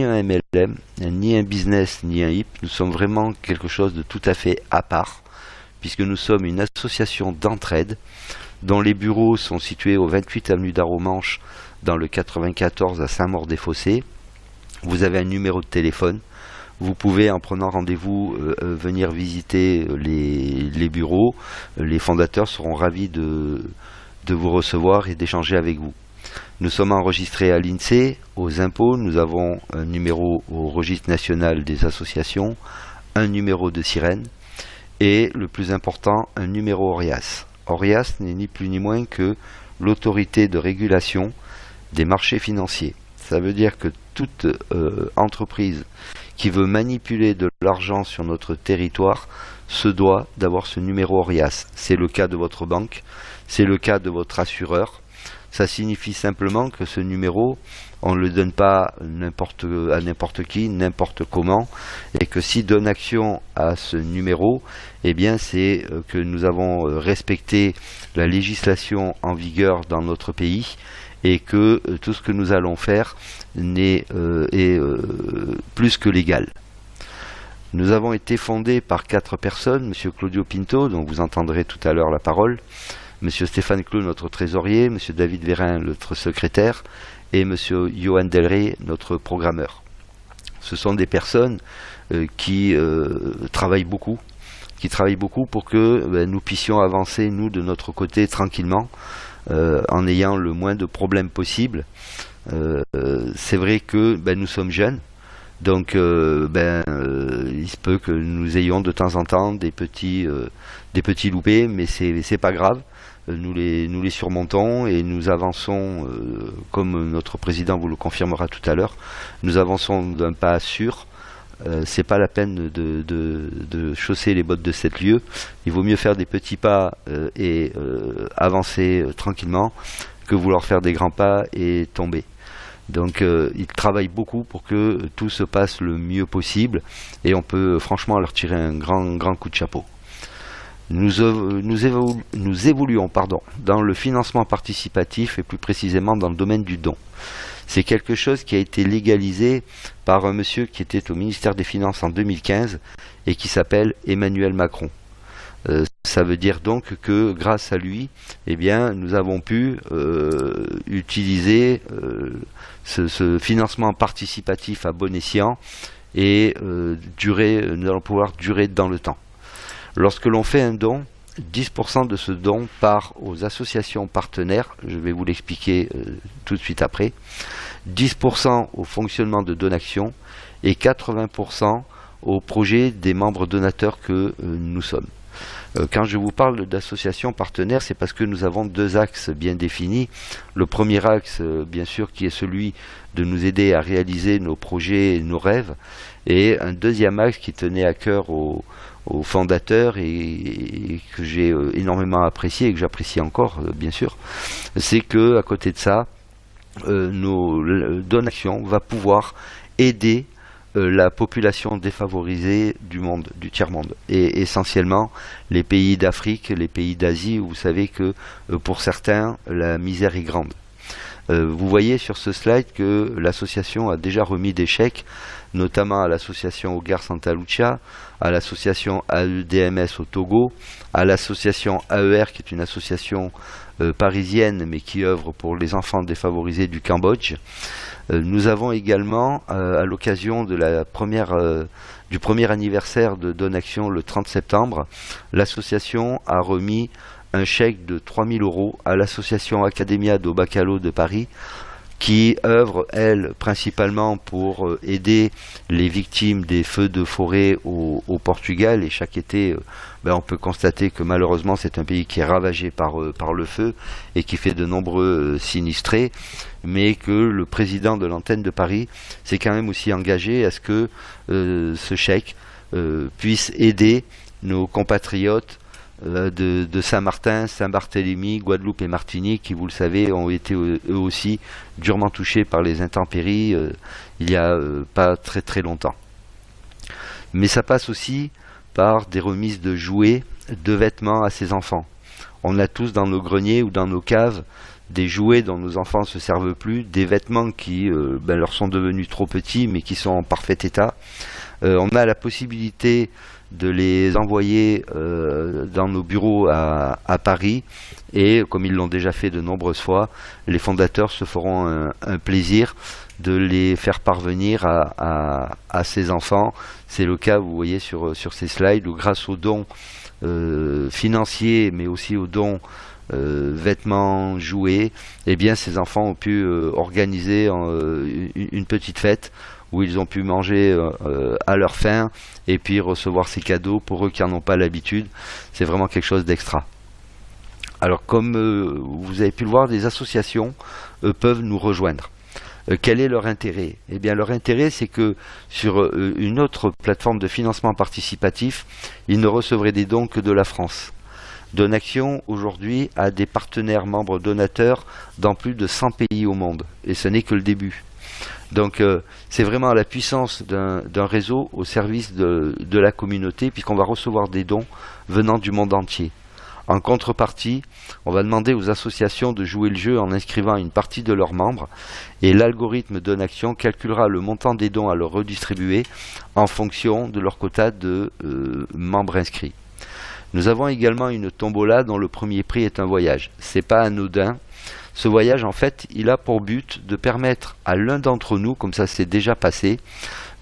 un MLM, ni un business, ni un HIP. Nous sommes vraiment quelque chose de tout à fait à part, puisque nous sommes une association d'entraide dont les bureaux sont situés au 28 avenue d'Arromanches, dans le 94 à Saint-Maur-des-Fossés. Vous avez un numéro de téléphone. Vous pouvez, en prenant rendez-vous, venir visiter les bureaux. Les fondateurs seront ravis de vous recevoir et d'échanger avec vous. Nous sommes enregistrés à l'INSEE, aux impôts. Nous avons un numéro au registre national des associations, un numéro de sirène et, le plus important, un numéro ORIAS. ORIAS n'est ni plus ni moins que l'autorité de régulation des marchés financiers. Ça veut dire que toute entreprise qui veut manipuler de l'argent sur notre territoire se doit d'avoir ce numéro ORIAS. C'est le cas de votre banque, c'est le cas de votre assureur. Ça signifie simplement que ce numéro, on ne le donne pas à n'importe qui, n'importe comment, et que si Donaction a ce numéro, eh bien c'est que nous avons respecté la législation en vigueur dans notre pays, et que tout ce que nous allons faire est plus que légal. Nous avons été fondés par 4 personnes, M. Claudio Pinto, dont vous entendrez tout à l'heure la parole, M. Stéphane Clou, notre trésorier, M. David Vérin, notre secrétaire, et M. Johan Delray, notre programmeur. Ce sont des personnes qui travaillent beaucoup pour que nous puissions avancer, nous, de notre côté, tranquillement, en ayant le moins de problèmes possible. C'est vrai que nous sommes jeunes, donc il se peut que nous ayons de temps en temps des petits loupés, mais c'est pas grave. Nous les surmontons et nous avançons, comme notre président vous le confirmera tout à l'heure, nous avançons d'un pas sûr. C'est pas la peine de chausser les bottes de 7 lieues. Il vaut mieux faire des petits pas et avancer tranquillement que vouloir faire des grands pas et tomber. Donc ils travaillent beaucoup pour que tout se passe le mieux possible et on peut franchement leur tirer un grand coup de chapeau. Nous évoluons dans le financement participatif et plus précisément dans le domaine du don. C'est quelque chose qui a été légalisé par un monsieur qui était au ministère des Finances en 2015 et qui s'appelle Emmanuel Macron. Ça veut dire donc que grâce à lui, eh bien, nous avons pu utiliser ce financement participatif à bon escient et nous allons pouvoir durer dans le temps. Lorsque l'on fait un don, 10% de ce don part aux associations partenaires, je vais vous l'expliquer tout de suite après, 10% au fonctionnement de Donaction et 80% au projet des membres donateurs que nous sommes. Quand je vous parle d'associations partenaires, c'est parce que nous avons 2 axes bien définis. Le premier axe, bien sûr, qui est celui de nous aider à réaliser nos projets et nos rêves, et un deuxième axe qui tenait à cœur aux fondateurs et que j'ai énormément apprécié et que j'apprécie encore, bien sûr, c'est que à côté de ça, Donaction va pouvoir aider la population défavorisée du monde, du tiers-monde, et essentiellement les pays d'Afrique, les pays d'Asie, où vous savez que pour certains, la misère est grande. Vous voyez sur ce slide que l'association a déjà remis des chèques, notamment à l'association Hogar Santa Lucia, à l'association AEDMS au Togo, à l'association AER, qui est une association parisienne, mais qui œuvre pour les enfants défavorisés du Cambodge. Nous avons également, à l'occasion de du premier anniversaire de Donaction le 30 septembre, l'association a remis un chèque de 3 000 € à l'association Academia do Bacalhau de Paris, qui œuvre, elle, principalement pour aider les victimes des feux de forêt au Portugal. Et chaque été, on peut constater que malheureusement, c'est un pays qui est ravagé par le feu et qui fait de nombreux sinistrés, mais que le président de l'antenne de Paris s'est quand même aussi engagé à ce que ce chèque puisse aider nos compatriotes de Saint-Martin, Saint-Barthélemy, Guadeloupe et Martinique, qui, vous le savez, ont été eux aussi durement touchés par les intempéries il n'y a pas très longtemps. Mais ça passe aussi par des remises de jouets, de vêtements à ces enfants. On a tous dans nos greniers ou dans nos caves des jouets dont nos enfants ne se servent plus, des vêtements qui leur sont devenus trop petits mais qui sont en parfait état. On a la possibilité de les envoyer dans nos bureaux à Paris, et comme ils l'ont déjà fait de nombreuses fois, les fondateurs se feront un plaisir de les faire parvenir à ces enfants. C'est le cas, vous voyez sur ces slides, où grâce aux dons financiers mais aussi aux dons vêtements, jouets, eh bien ces enfants ont pu organiser une petite fête où ils ont pu manger à leur faim et puis recevoir ces cadeaux pour eux qui n'en ont pas l'habitude. C'est vraiment quelque chose d'extra. Alors comme vous avez pu le voir, des associations peuvent nous rejoindre. Quel est leur intérêt? Eh bien leur intérêt, c'est que sur une autre plateforme de financement participatif, ils ne recevraient des dons que de la France. Donaction aujourd'hui a des partenaires membres donateurs dans plus de 100 pays au monde, et ce n'est que le début. Donc c'est vraiment la puissance d'un réseau au service de la communauté, puisqu'on va recevoir des dons venant du monde entier. En contrepartie, on va demander aux associations de jouer le jeu en inscrivant une partie de leurs membres, et l'algorithme Donaction calculera le montant des dons à leur redistribuer en fonction de leur quota de membres inscrits. Nous avons également une tombola dont le premier prix est un voyage. C'est pas anodin. Ce voyage, en fait, il a pour but de permettre à l'un d'entre nous, comme ça s'est déjà passé,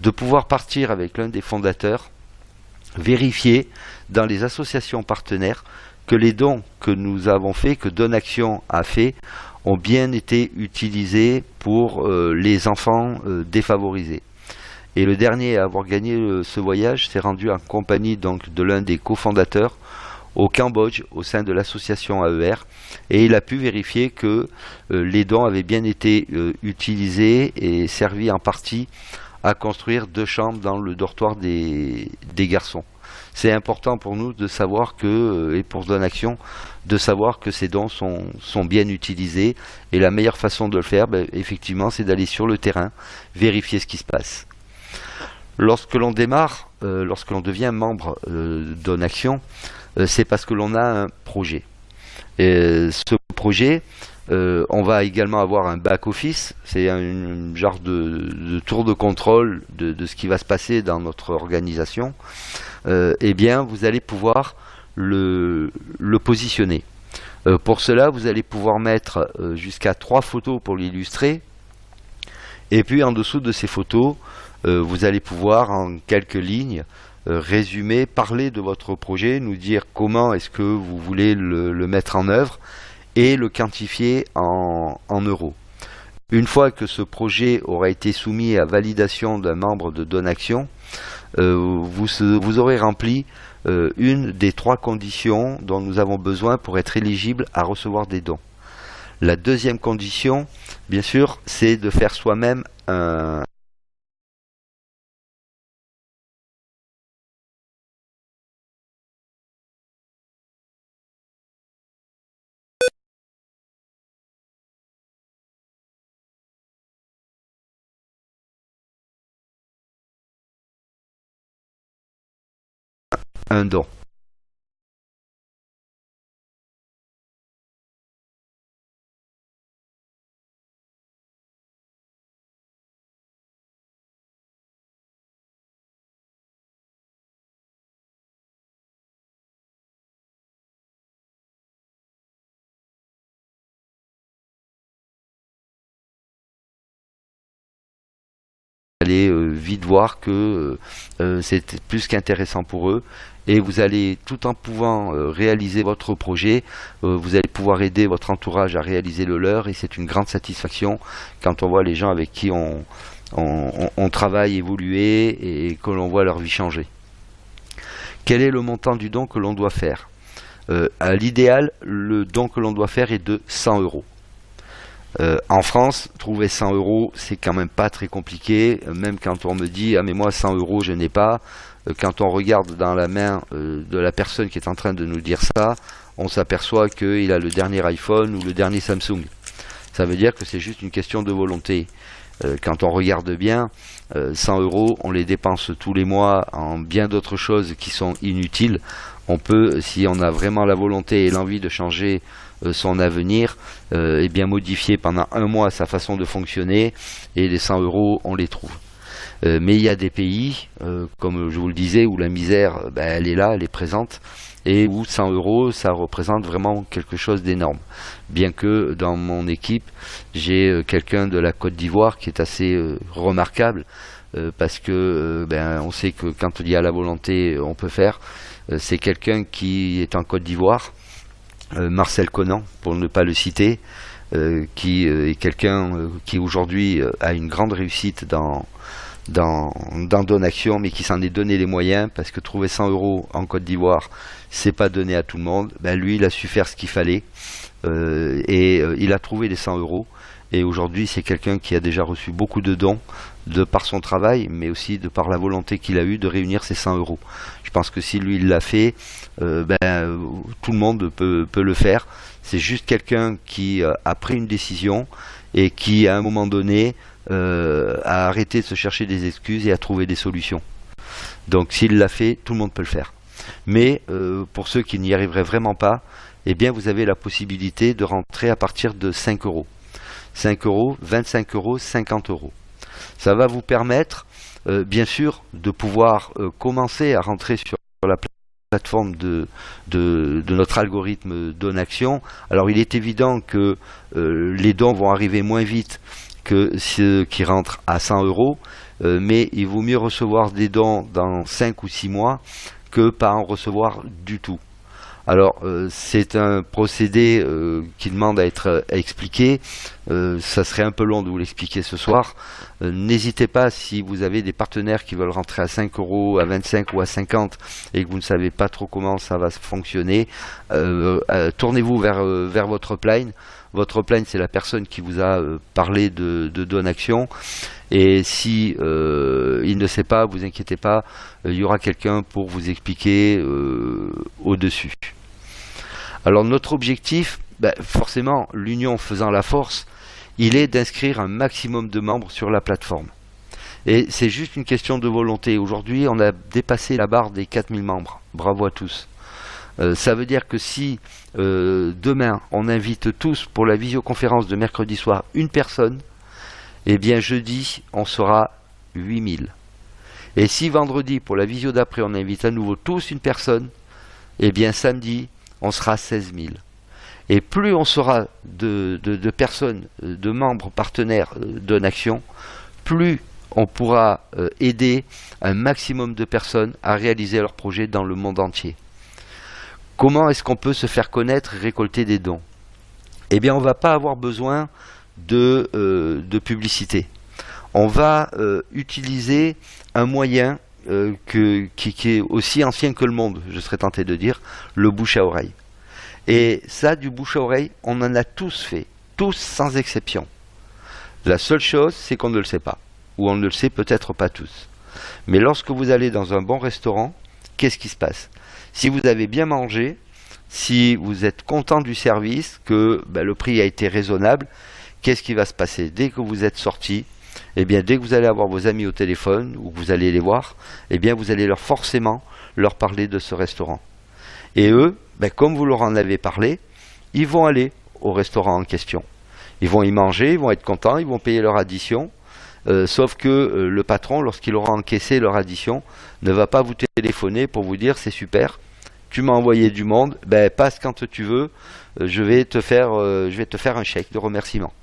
de pouvoir partir avec l'un des fondateurs, vérifier dans les associations partenaires que les dons que nous avons faits, que Donaction a fait, ont bien été utilisés pour les enfants défavorisés. Et le dernier à avoir gagné ce voyage s'est rendu en compagnie donc de l'un des cofondateurs au Cambodge, au sein de l'association AER, et il a pu vérifier que les dons avaient bien été utilisés et servis en partie à construire 2 chambres dans le dortoir des garçons. C'est important pour nous de savoir que, et pour Donaction, de savoir que ces dons sont bien utilisés, et la meilleure façon de le faire, effectivement, c'est d'aller sur le terrain, vérifier ce qui se passe. Lorsque l'on démarre, lorsque l'on devient membre Donaction, c'est parce que l'on a un projet. Et ce projet, on va également avoir un back-office, c'est un genre de tour de contrôle de ce qui va se passer dans notre organisation. Eh bien, vous allez pouvoir le positionner. Pour cela, vous allez pouvoir mettre jusqu'à 3 photos pour l'illustrer. Et puis, en dessous de ces photos, vous allez pouvoir, en quelques lignes, résumer, parler de votre projet, nous dire comment est-ce que vous voulez le mettre en œuvre et le quantifier en euros. Une fois que ce projet aura été soumis à validation d'un membre de Donaction, vous aurez rempli une des 3 conditions dont nous avons besoin pour être éligible à recevoir des dons. La deuxième condition, bien sûr, c'est de faire soi-même un don. Vous allez vite voir que c'est plus qu'intéressant pour eux, et vous allez, tout en pouvant réaliser votre projet, vous allez pouvoir aider votre entourage à réaliser le leur, et c'est une grande satisfaction quand on voit les gens avec qui on travaille évoluer et que l'on voit leur vie changer. Quel est le montant du don que l'on doit faire? À l'idéal, le don que l'on doit faire est de 100 euros. En France, trouver 100 euros, c'est quand même pas très compliqué, même quand on me dit « Ah mais moi 100 euros je n'ai pas », quand on regarde dans la main de la personne qui est en train de nous dire ça, on s'aperçoit qu'il a le dernier iPhone ou le dernier Samsung. Ça veut dire que c'est juste une question de volonté. Quand on regarde bien, 100 euros, on les dépense tous les mois en bien d'autres choses qui sont inutiles. On peut, si on a vraiment la volonté et l'envie de changer son avenir, et bien modifier pendant un mois sa façon de fonctionner, et les 100 euros, on les trouve. Mais il y a des pays, comme je vous le disais, où la misère, elle est là, elle est présente, et où 100 euros, ça représente vraiment quelque chose d'énorme. Bien que dans mon équipe, j'ai quelqu'un de la Côte d'Ivoire qui est assez remarquable, parce que on sait que quand il y a la volonté, on peut faire. C'est quelqu'un qui est en Côte d'Ivoire, Marcel Conan, pour ne pas le citer, qui est quelqu'un qui aujourd'hui a une grande réussite dans Donaction, mais qui s'en est donné les moyens, parce que trouver 100 euros en Côte d'Ivoire, c'est pas donné à tout le monde. Lui, il a su faire ce qu'il fallait, et il a trouvé les 100 euros. Et aujourd'hui, c'est quelqu'un qui a déjà reçu beaucoup de dons, de par son travail, mais aussi de par la volonté qu'il a eue de réunir ces 100 euros. Je pense que si lui, il l'a fait, tout le monde peut le faire. C'est juste quelqu'un qui a pris une décision, et qui, à un moment donné, à arrêter de se chercher des excuses et à trouver des solutions. Donc s'il l'a fait, tout le monde peut le faire. Mais pour ceux qui n'y arriveraient vraiment pas, eh bien vous avez la possibilité de rentrer à partir de 5 euros. 5 euros, 25 euros, 50 euros. Ça va vous permettre, bien sûr, de pouvoir commencer à rentrer sur la plateforme de notre algorithme Donaction. Alors il est évident que les dons vont arriver moins vite que ceux qui rentrent à 100 euros, mais il vaut mieux recevoir des dons dans 5 ou 6 mois que pas en recevoir du tout. Alors c'est un procédé qui demande à être expliqué. Ça serait un peu long de vous l'expliquer ce soir. N'hésitez pas, si vous avez des partenaires qui veulent rentrer à 5 euros, à 25 ou à 50 et que vous ne savez pas trop comment ça va fonctionner, tournez-vous vers votre upline. Votre upline, c'est la personne qui vous a parlé de Donaction. Et si il ne sait pas, vous inquiétez pas, il y aura quelqu'un pour vous expliquer au-dessus. Alors notre objectif, forcément, l'union faisant la force, il est d'inscrire un maximum de membres sur la plateforme. Et c'est juste une question de volonté. Aujourd'hui, on a dépassé la barre des 4000 membres. Bravo à tous. Ça veut dire que si demain on invite tous pour la visioconférence de mercredi soir une personne, eh bien jeudi on sera 8000. Et si vendredi pour la visio d'après on invite à nouveau tous une personne, eh bien samedi on sera 16 000. Et plus on sera de personnes, de membres partenaires Donaction, plus on pourra aider un maximum de personnes à réaliser leurs projets dans le monde entier. Comment est-ce qu'on peut se faire connaître et récolter des dons? Eh bien, on ne va pas avoir besoin de publicité. On va utiliser un moyen qui est aussi ancien que le monde, je serais tenté de dire, le bouche à oreille. Et ça, du bouche à oreille, on en a tous fait, tous sans exception. La seule chose, c'est qu'on ne le sait pas, ou on ne le sait peut-être pas tous. Mais lorsque vous allez dans un bon restaurant, qu'est-ce qui se passe? Si vous avez bien mangé, si vous êtes content du service, que le prix a été raisonnable, qu'est-ce qui va se passer? Dès que vous êtes sorti, eh bien, dès que vous allez avoir vos amis au téléphone, ou que vous allez les voir, eh bien, vous allez forcément leur parler de ce restaurant. Et eux, comme vous leur en avez parlé, ils vont aller au restaurant en question. Ils vont y manger, ils vont être contents, ils vont payer leur addition. Sauf que le patron, lorsqu'il aura encaissé leur addition, ne va pas vous téléphoner pour vous dire c'est super, tu m'as envoyé du monde, passe quand tu veux, je vais te faire un chèque de remerciement.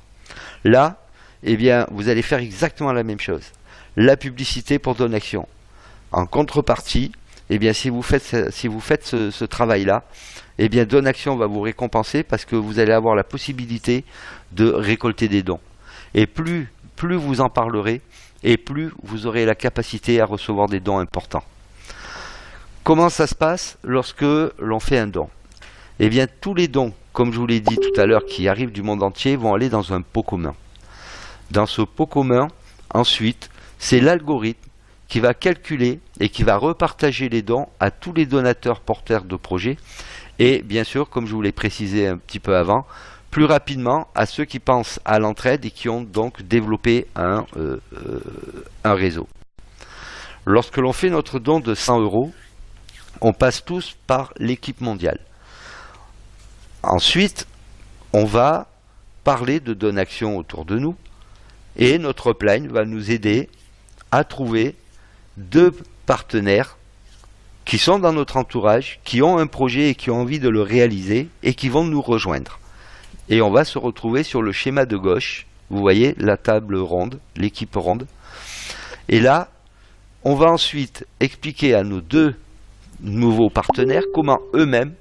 Là, eh bien, vous allez faire exactement la même chose. La publicité pour Donaction. En contrepartie, eh bien, si vous faites ce travail-là, eh bien, Donaction va vous récompenser parce que vous allez avoir la possibilité de récolter des dons. Et plus vous en parlerez, et plus vous aurez la capacité à recevoir des dons importants. Comment ça se passe lorsque l'on fait un don? Eh bien, tous les dons, comme je vous l'ai dit tout à l'heure, qui arrivent du monde entier, vont aller dans un pot commun. Dans ce pot commun, ensuite, c'est l'algorithme qui va calculer et qui va repartager les dons à tous les donateurs porteurs de projets. Et bien sûr, comme je vous l'ai précisé un petit peu avant, plus rapidement à ceux qui pensent à l'entraide et qui ont donc développé un réseau. Lorsque l'on fait notre don de 100 euros, on passe tous par l'équipe mondiale. Ensuite, on va parler de Donaction autour de nous et notre upline va nous aider à trouver 2 partenaires qui sont dans notre entourage, qui ont un projet et qui ont envie de le réaliser et qui vont nous rejoindre. Et on va se retrouver sur le schéma de gauche, vous voyez la table ronde, l'équipe ronde. Et là, on va ensuite expliquer à nos 2 nouveaux partenaires comment eux-mêmes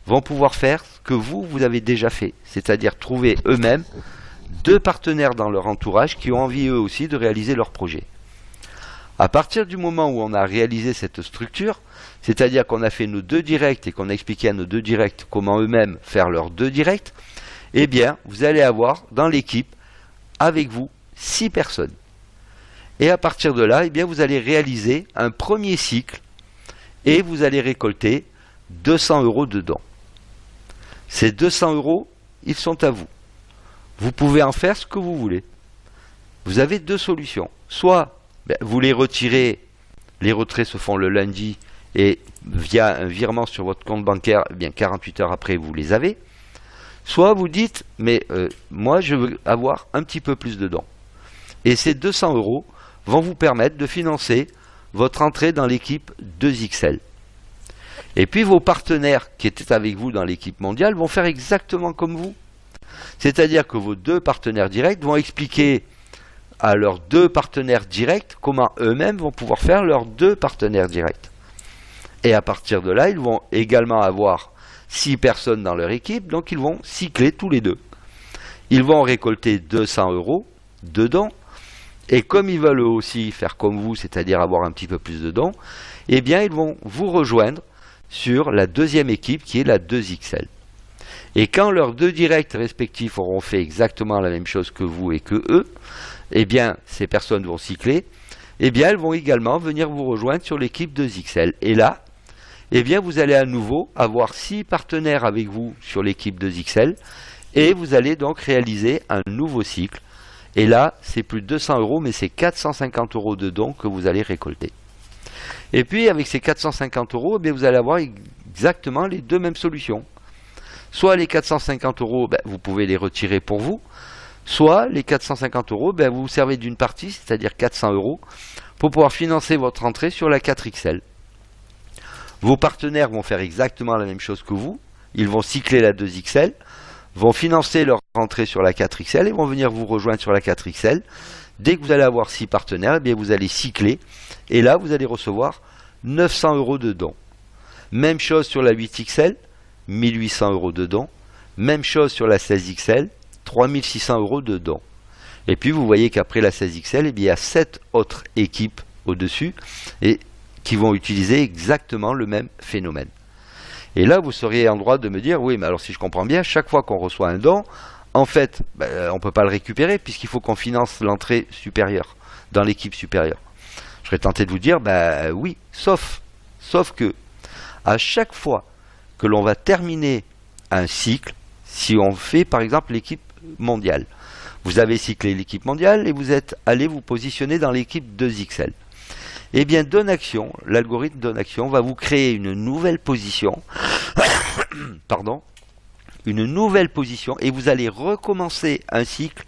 vont pouvoir faire ce que vous avez déjà fait, c'est-à-dire trouver eux-mêmes 2 partenaires dans leur entourage qui ont envie eux aussi de réaliser leur projet. À partir du moment où on a réalisé cette structure, c'est-à-dire qu'on a fait nos 2 directs et qu'on a expliqué à nos 2 directs comment eux-mêmes faire leurs 2 directs, eh bien, vous allez avoir dans l'équipe, avec vous, 6 personnes. Et à partir de là, eh bien, vous allez réaliser un premier cycle et vous allez récolter 200 € de dons. Ces 200 €, ils sont à vous. Vous pouvez en faire ce que vous voulez. Vous avez 2 solutions. Soit vous les retirez, les retraits se font le lundi et via un virement sur votre compte bancaire, eh bien 48 heures après, vous les avez. Soit vous dites, mais moi je veux avoir un petit peu plus de dons. Et ces 200 € vont vous permettre de financer votre entrée dans l'équipe 2XL. Et puis vos partenaires qui étaient avec vous dans l'équipe mondiale vont faire exactement comme vous. C'est-à-dire que vos 2 partenaires directs vont expliquer à leurs 2 partenaires directs comment eux-mêmes vont pouvoir faire leurs 2 partenaires directs. Et à partir de là, ils vont également avoir 6 personnes dans leur équipe, donc ils vont cycler tous les 2. Ils vont récolter 200 € de dons, et comme ils veulent eux aussi faire comme vous, c'est-à-dire avoir un petit peu plus de dons, eh bien ils vont vous rejoindre sur la 2e équipe qui est la 2XL. Et quand leurs 2 directs respectifs auront fait exactement la même chose que vous et que eux, eh bien ces personnes vont cycler, eh bien elles vont également venir vous rejoindre sur l'équipe 2XL. Et là, eh bien vous allez à nouveau avoir 6 partenaires avec vous sur l'équipe 2XL et vous allez donc réaliser un nouveau cycle. Et là, c'est plus de 200 €, mais c'est 450 € de dons que vous allez récolter. Et puis, avec ces 450 €, eh bien, vous allez avoir exactement les 2 mêmes solutions. Soit les 450 €, vous pouvez les retirer pour vous. Soit les 450 €, vous vous servez d'une partie, c'est-à-dire 400 €, pour pouvoir financer votre entrée sur la 4XL. Vos partenaires vont faire exactement la même chose que vous. Ils vont cycler la 2XL, vont financer leur entrée sur la 4XL et vont venir vous rejoindre sur la 4XL. Dès que vous allez avoir 6 partenaires, eh bien vous allez cycler et là vous allez recevoir 900 € de dons. Même chose sur la 8XL, 1800 € de dons. Même chose sur la 16XL, 3600 € de dons. Et puis vous voyez qu'après la 16XL, eh bien, il y a 7 autres équipes au-dessus et qui vont utiliser exactement le même phénomène. Et là, vous seriez en droit de me dire, oui, mais alors si je comprends bien, chaque fois qu'on reçoit un don, en fait, on ne peut pas le récupérer puisqu'il faut qu'on finance l'entrée supérieure, dans l'équipe supérieure. Je serais tenté de vous dire, oui, sauf que à chaque fois que l'on va terminer un cycle, si on fait par exemple l'équipe mondiale, vous avez cyclé l'équipe mondiale et vous êtes allé vous positionner dans l'équipe 2XL. Eh bien, Donaction, l'algorithme Donaction va vous créer une nouvelle position, pardon, une nouvelle position, et vous allez recommencer un cycle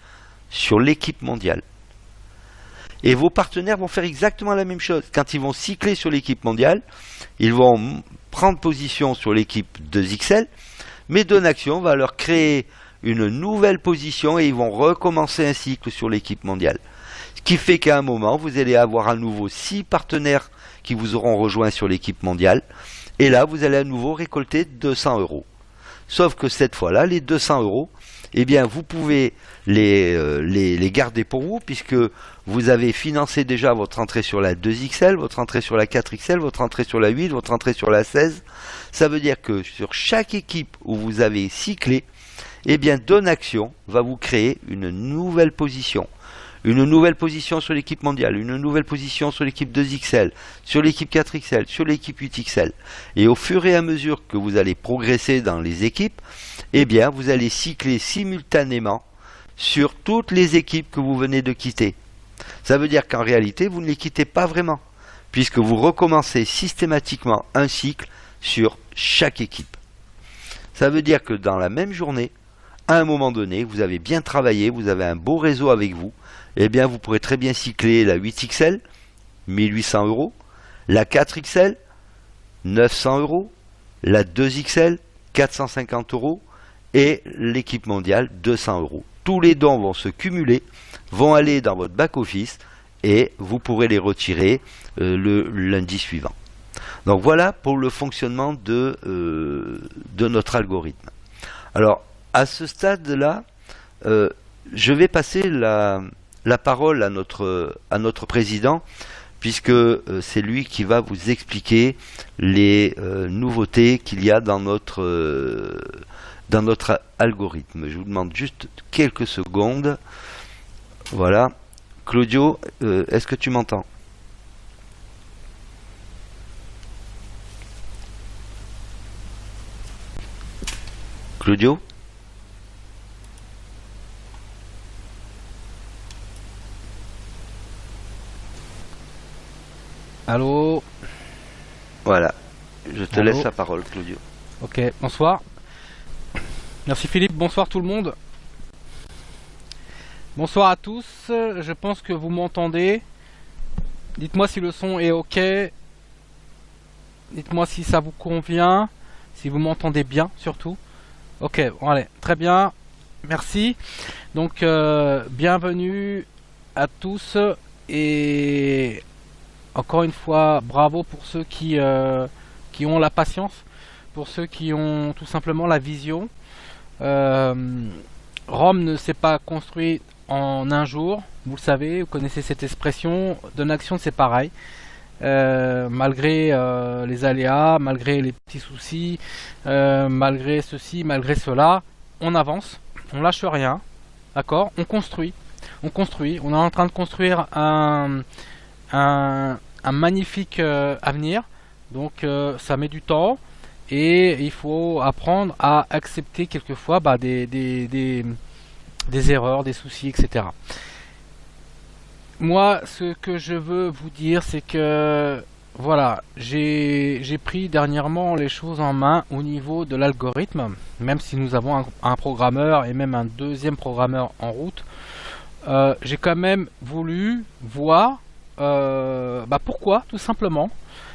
sur l'équipe mondiale. Et vos partenaires vont faire exactement la même chose. Quand ils vont cycler sur l'équipe mondiale, ils vont prendre position sur l'équipe 2XL, mais Donaction va leur créer une nouvelle position et ils vont recommencer un cycle sur l'équipe mondiale. Ce qui fait qu'à un moment, vous allez avoir à nouveau 6 partenaires qui vous auront rejoint sur l'équipe mondiale. Et là, vous allez à nouveau récolter 200 €. Sauf que cette fois-là, les 200 €, eh bien, vous pouvez les garder pour vous puisque vous avez financé déjà votre entrée sur la 2XL, votre entrée sur la 4XL, votre entrée sur la 8, votre entrée sur la 16. Ça veut dire que sur chaque équipe où vous avez cyclé, eh bien, Donaction va vous créer une nouvelle position. Une nouvelle position sur l'équipe mondiale, une nouvelle position sur l'équipe 2XL, sur l'équipe 4XL, sur l'équipe 8XL. Et au fur et à mesure que vous allez progresser dans les équipes, eh bien, vous allez cycler simultanément sur toutes les équipes que vous venez de quitter. Ça veut dire qu'en réalité, vous ne les quittez pas vraiment, puisque vous recommencez systématiquement un cycle sur chaque équipe. Ça veut dire que dans la même journée, à un moment donné, vous avez bien travaillé, vous avez un beau réseau avec vous, eh bien vous pourrez très bien cycler la 8XL, 1800 euros, la 4XL, 900 euros, la 2XL, 450 euros, et l'équipe mondiale, 200 euros. Tous les dons vont se cumuler, vont aller dans votre back-office, et vous pourrez les retirer le lundi suivant. Donc voilà pour le fonctionnement de notre algorithme. Alors, à ce stade-là, je vais passer la parole à notre président, puisque c'est lui qui va vous expliquer les nouveautés qu'il y a dans notre algorithme. Je vous demande juste quelques secondes. Voilà. Claudio, est-ce que tu m'entends? Claudio? Allô? Voilà. Je te Allô? laisse la parole, Claudio. Ok, bonsoir. Merci Philippe, bonsoir tout le monde. Bonsoir à tous, je pense que vous m'entendez. Dites-moi si le son est ok. Dites-moi si ça vous convient, si vous m'entendez bien surtout. Ok, bon, allez, très bien, merci. Donc, bienvenue à tous et encore une fois, bravo pour ceux qui ont la patience, pour ceux qui ont tout simplement la vision. Rome ne s'est pas construit en un jour, vous le savez, vous connaissez cette expression. Donaxion, c'est pareil. Malgré les aléas, malgré les petits soucis, malgré ceci, malgré cela, on avance, on lâche rien, d'accord? On construit, on est en train de construire un magnifique avenir, donc ça met du temps et il faut apprendre à accepter quelquefois des erreurs, des soucis, etc. Moi, ce que je veux vous dire, c'est que voilà, j'ai pris dernièrement les choses en main au niveau de l'algorithme, même si nous avons un programmeur et même un deuxième programmeur en route. J'ai quand même voulu voir pourquoi, tout simplement,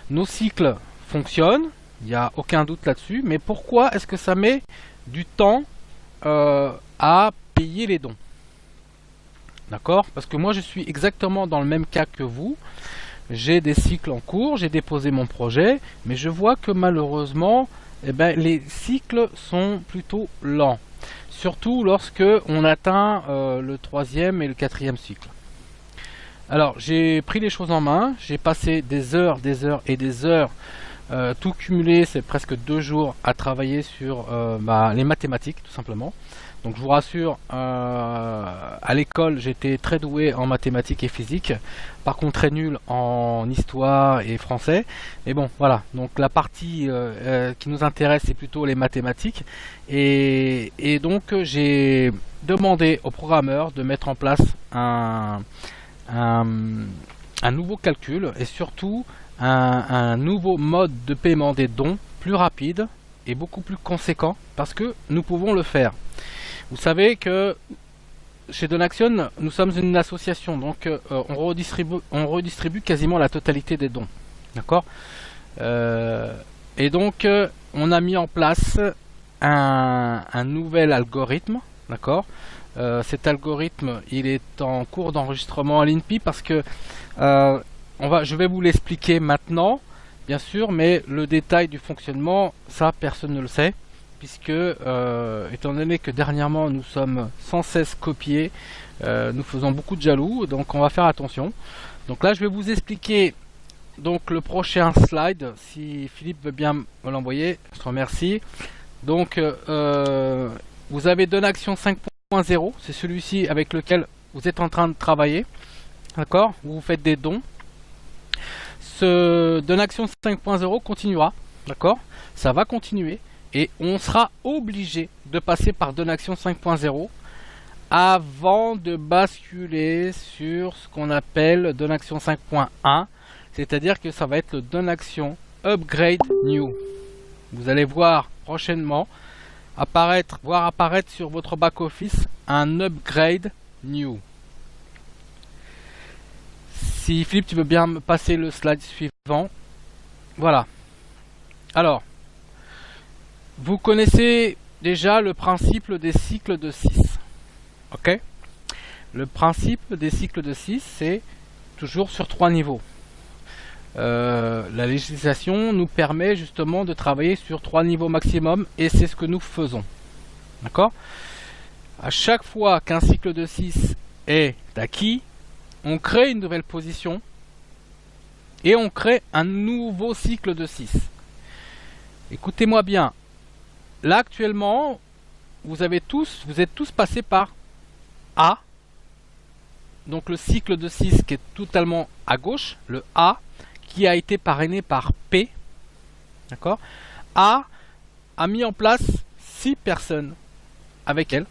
nos cycles fonctionnent, il n'y a aucun doute là-dessus, mais pourquoi est-ce que ça met du temps à payer les dons? D'accord? Parce que moi je suis exactement dans le même cas que vous. J'ai des cycles en cours, j'ai déposé mon projet, mais je vois que malheureusement, les cycles sont plutôt lents. Surtout lorsque on atteint le 3e et le 4e cycle. Alors j'ai pris les choses en main, j'ai passé des heures et des heures, tout cumulé, c'est presque 2 jours à travailler sur les mathématiques tout simplement. Donc je vous rassure, à l'école j'étais très doué en mathématiques et physique, par contre très nul en histoire et français. Mais bon voilà, donc la partie qui nous intéresse c'est plutôt les mathématiques. Et donc j'ai demandé au programmeur de mettre en place un nouveau calcul et surtout un nouveau mode de paiement des dons plus rapide et beaucoup plus conséquent parce que nous pouvons le faire. Vous savez que chez Donaxion, nous sommes une association, donc on redistribue quasiment la totalité des dons. D'accord? Et donc, on a mis en place un nouvel algorithme. D'accord? Cet algorithme, il est en cours d'enregistrement à l'INPI parce que je vais vous l'expliquer maintenant, bien sûr, mais le détail du fonctionnement, ça, personne ne le sait. Puisque, étant donné que dernièrement nous sommes sans cesse copiés, nous faisons beaucoup de jaloux, donc on va faire attention. Donc là je vais vous expliquer donc le prochain slide, si Philippe veut bien me l'envoyer, je te remercie. Donc vous avez Donaxion 5.0, c'est celui-ci avec lequel vous êtes en train de travailler, d'accord? Vous faites des dons. Ce Donaxion 5.0 continuera, d'accord? Ça va continuer. Et on sera obligé de passer par Donaxion 5.0 avant de basculer sur ce qu'on appelle Donaxion 5.1, c'est-à-dire que ça va être le Donaxion Upgrade New. Vous allez voir prochainement, voir apparaître sur votre back-office un upgrade new. Si Philippe, tu veux bien me passer le slide suivant. Voilà. Alors, vous connaissez déjà le principe des cycles de 6. Ok? Le principe des cycles de 6, c'est toujours sur 3 niveaux. La législation nous permet justement de travailler sur 3 niveaux maximum et c'est ce que nous faisons. D'accord? À chaque fois qu'un cycle de 6 est acquis, on crée une nouvelle position et on crée un nouveau cycle de 6. Écoutez-moi bien. Là actuellement, vous êtes tous passés par A. Donc le cycle de 6 qui est totalement à gauche, le A, qui a été parrainé par P. D'accord? A mis en place 6 personnes avec elle.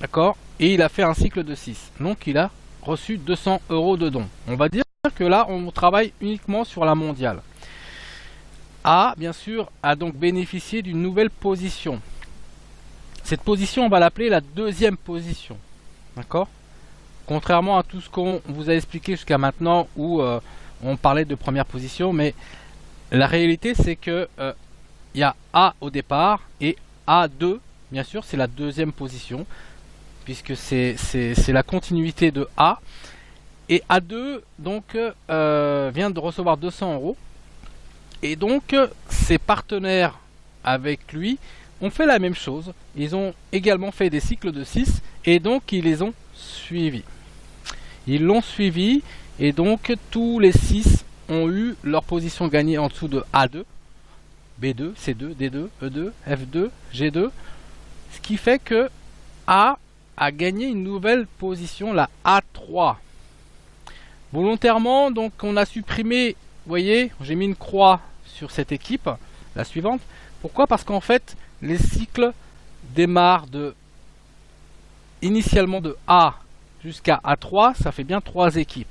D'accord? Et il a fait un cycle de 6. Donc il a reçu 200 € de dons. On va dire que là, on travaille uniquement sur la mondiale. A, bien sûr, a donc bénéficié d'une nouvelle position. Cette position, on va l'appeler la deuxième position. D'accord? Contrairement à tout ce qu'on vous a expliqué jusqu'à maintenant où on parlait de première position, mais la réalité c'est que il y a A au départ et A2, bien sûr, c'est la deuxième position, puisque c'est la continuité de A. Et A2 donc vient de recevoir 200 €. Et donc ses partenaires avec lui ont fait la même chose. Ils ont également fait des cycles de 6 et donc ils les ont suivis. Ils l'ont suivi et donc tous les 6 ont eu leur position gagnée en dessous de A2, B2, C2, D2, E2, F2, G2. Ce qui fait que A a gagné une nouvelle position, la A3. Volontairement, donc on a supprimé, vous voyez, j'ai mis une croix sur cette équipe, la suivante. Pourquoi? Parce qu'en fait, les cycles démarrent initialement de A jusqu'à A3, ça fait bien 3 équipes,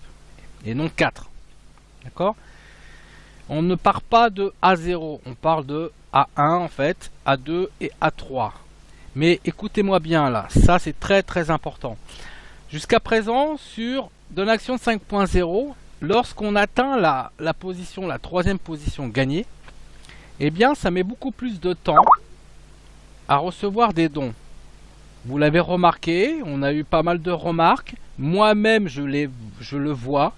et non 4. D'accord? On ne part pas de A0, on parle de A1 en fait, A2 et A3. Mais écoutez-moi bien là, ça c'est très très important. Jusqu'à présent, sur Donaction 5.0, lorsqu'on atteint la position, la troisième position gagnée, eh bien ça met beaucoup plus de temps à recevoir des dons. Vous l'avez remarqué, on a eu pas mal de remarques. Moi-même, je le vois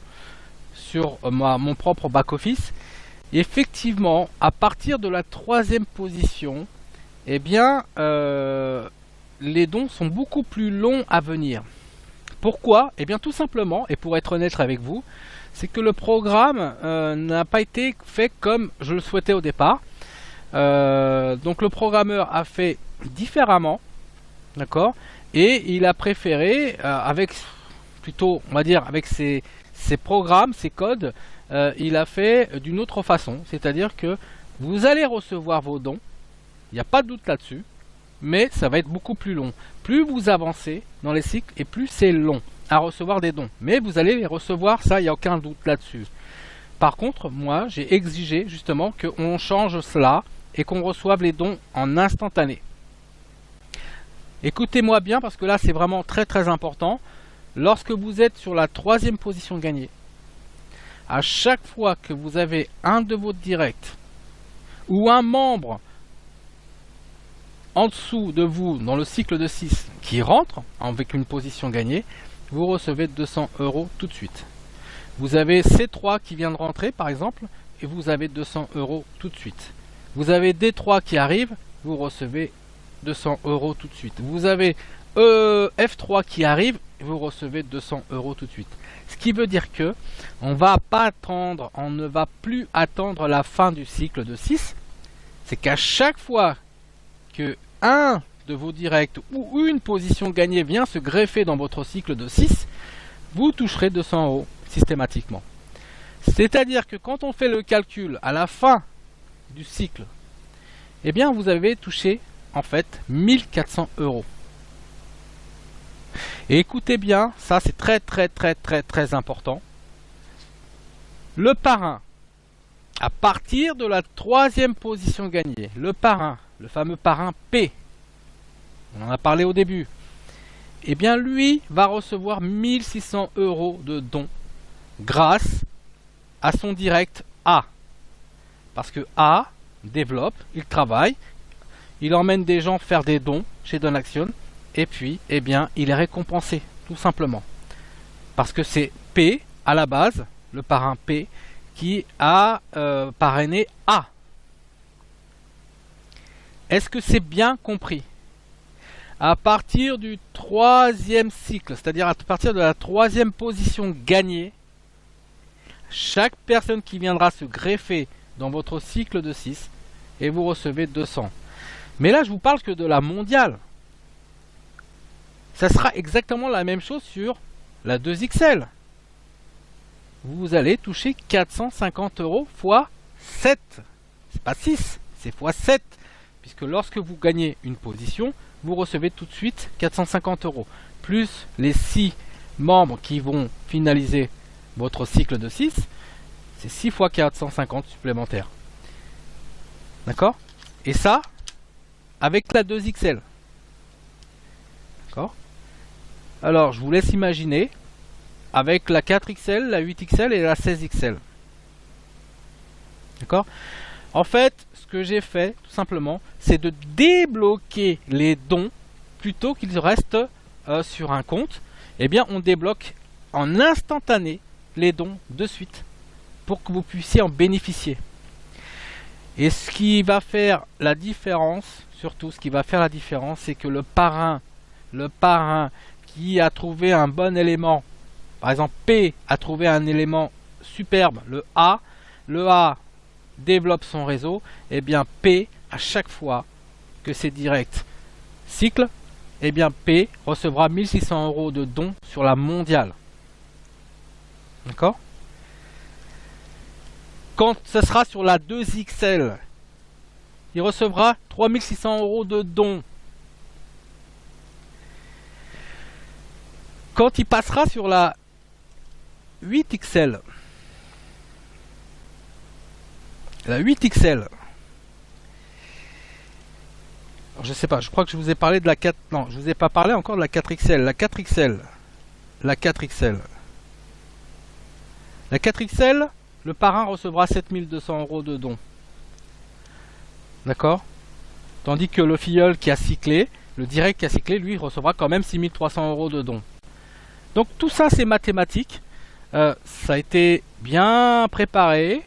sur mon propre back-office. Effectivement, à partir de la troisième position, eh bien, les dons sont beaucoup plus longs à venir. Pourquoi? Eh bien, tout simplement, et pour être honnête avec vous, c'est que le programme n'a pas été fait comme je le souhaitais au départ. Donc, le programmeur a fait différemment. D'accord, et il a préféré, avec on va dire, avec ses programmes, ses codes, il a fait d'une autre façon. C'est-à-dire que vous allez recevoir vos dons, il n'y a pas de doute là-dessus, mais ça va être beaucoup plus long. Plus vous avancez dans les cycles, et plus c'est long à recevoir des dons. Mais vous allez les recevoir, ça, il n'y a aucun doute là-dessus. Par contre, moi, j'ai exigé justement qu'on change cela et qu'on reçoive les dons en instantané. Écoutez-moi bien parce que là c'est vraiment très très important. Lorsque vous êtes sur la troisième position gagnée, à chaque fois que vous avez un de vos directs ou un membre en dessous de vous dans le cycle de 6 qui rentre avec une position gagnée, vous recevez 200 € tout de suite. Vous avez C3 qui vient de rentrer par exemple et vous avez 200 € tout de suite. Vous avez D3 qui arrive, vous recevez 200 € tout de suite. Vous avez F3 qui arrive, vous recevez 200 € tout de suite. Ce qui veut dire que on ne va plus attendre la fin du cycle de 6. C'est qu'à chaque fois que un de vos directs ou une position gagnée vient se greffer dans votre cycle de 6, vous toucherez 200 € systématiquement. C'est-à-dire que quand on fait le calcul à la fin du cycle, eh bien vous avez touché en fait 1400 €. Et écoutez bien, ça c'est très très très très très important. Le parrain, à partir de la troisième position gagnée, le parrain le fameux parrain P, on en a parlé au début, eh bien lui va recevoir 1600 € de dons grâce à son direct A. Parce que A développe, il travaille, il emmène des gens faire des dons chez Donaction, et puis, eh bien, il est récompensé, tout simplement. Parce que c'est P, à la base, le parrain P, qui a parrainé A. Est-ce que c'est bien compris? À partir du 3e cycle, c'est-à-dire à partir de la 3e position gagnée, chaque personne qui viendra se greffer dans votre cycle de 6, et vous recevez 200. Mais là, je vous parle que de la mondiale. Ça sera exactement la même chose sur la 2XL. Vous allez toucher 450 € fois 7. C'est pas 6, c'est fois 7. Puisque lorsque vous gagnez une position, vous recevez tout de suite 450 €. Plus les 6 membres qui vont finaliser votre cycle de 6, c'est 6 fois 450 supplémentaires. D'accord? Et ça, avec la 2XL. D'accord? Alors, je vous laisse imaginer avec la 4XL, la 8XL et la 16XL. D'accord? En fait, ce que j'ai fait, tout simplement, c'est de débloquer les dons plutôt qu'ils restent sur un compte. Eh bien, on débloque en instantané les dons de suite pour que vous puissiez en bénéficier. Et ce qui va faire la différence, surtout ce qui va faire la différence, c'est que le parrain qui a trouvé un bon élément, par exemple P a trouvé un élément superbe, le A développe son réseau, et bien P, à chaque fois que c'est direct cycle, et bien P recevra 1600 € de dons sur la mondiale. D'accord? Quand ce sera sur la 2XL, il recevra 3600 € de dons. Quand il passera sur la 8XL, alors, je sais pas, je crois que je vous ai parlé de la 4, non, je vous ai pas parlé encore de la 4XL, la 4XL, le parrain recevra 7200 € de dons. D'accord? Tandis que le filleul qui a cyclé, le direct qui a cyclé, lui, recevra quand même 6300 € de dons. Donc tout ça, c'est mathématique. Ça a été bien préparé.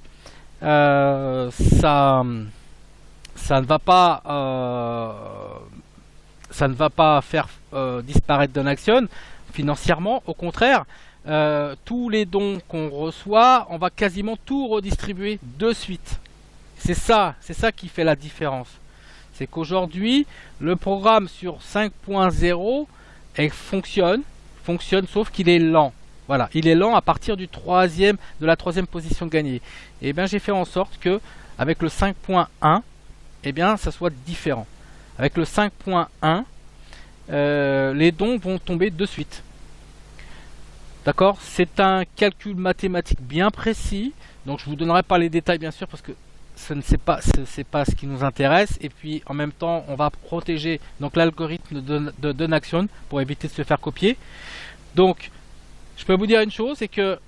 Ça ne va pas faire disparaître Donaction financièrement. Au contraire, tous les dons qu'on reçoit, on va quasiment tout redistribuer de suite. C'est ça qui fait la différence. C'est qu'aujourd'hui, le programme sur 5.0 fonctionne, sauf qu'il est lent. Voilà, il est lent à partir de la troisième position gagnée. Et bien, j'ai fait en sorte que avec le 5.1, eh bien, ça soit différent. Avec le 5.1, les dons vont tomber de suite. D'accord? C'est un calcul mathématique bien précis. Donc, je vous donnerai pas les détails, bien sûr, parce que c'est pas ce qui nous intéresse. Et puis, en même temps, on va protéger donc l'algorithme de Donaction pour éviter de se faire copier. Donc, je peux vous dire une chose, c'est que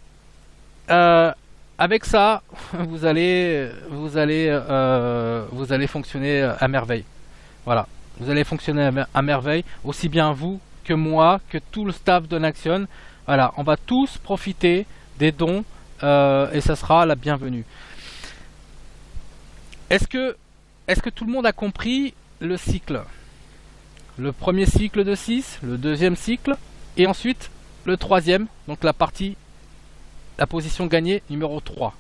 avec ça, vous allez fonctionner à merveille. Voilà, vous allez fonctionner à merveille, aussi bien vous que moi, que tout le staff Donaction. Voilà, on va tous profiter des dons et ça sera la bienvenue. Est-ce que tout le monde a compris le cycle? Le premier cycle de 6, le deuxième cycle, et ensuite le troisième, donc la position gagnée numéro 3.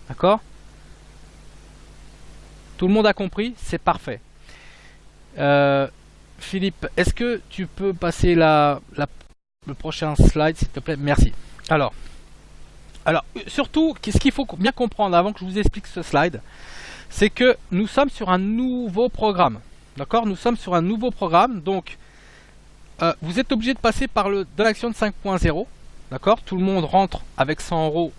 D'accord? Tout le monde a compris? C'est parfait. Philippe, est-ce que tu peux passer le prochain slide, s'il te plaît? Merci. Alors, surtout, ce qu'il faut bien comprendre avant que je vous explique ce slide, c'est que nous sommes sur un nouveau programme. D'accord? Nous sommes sur un nouveau programme, donc vous êtes obligé de passer par le Donaction 5.0. D'accord? Tout le monde rentre avec 100 €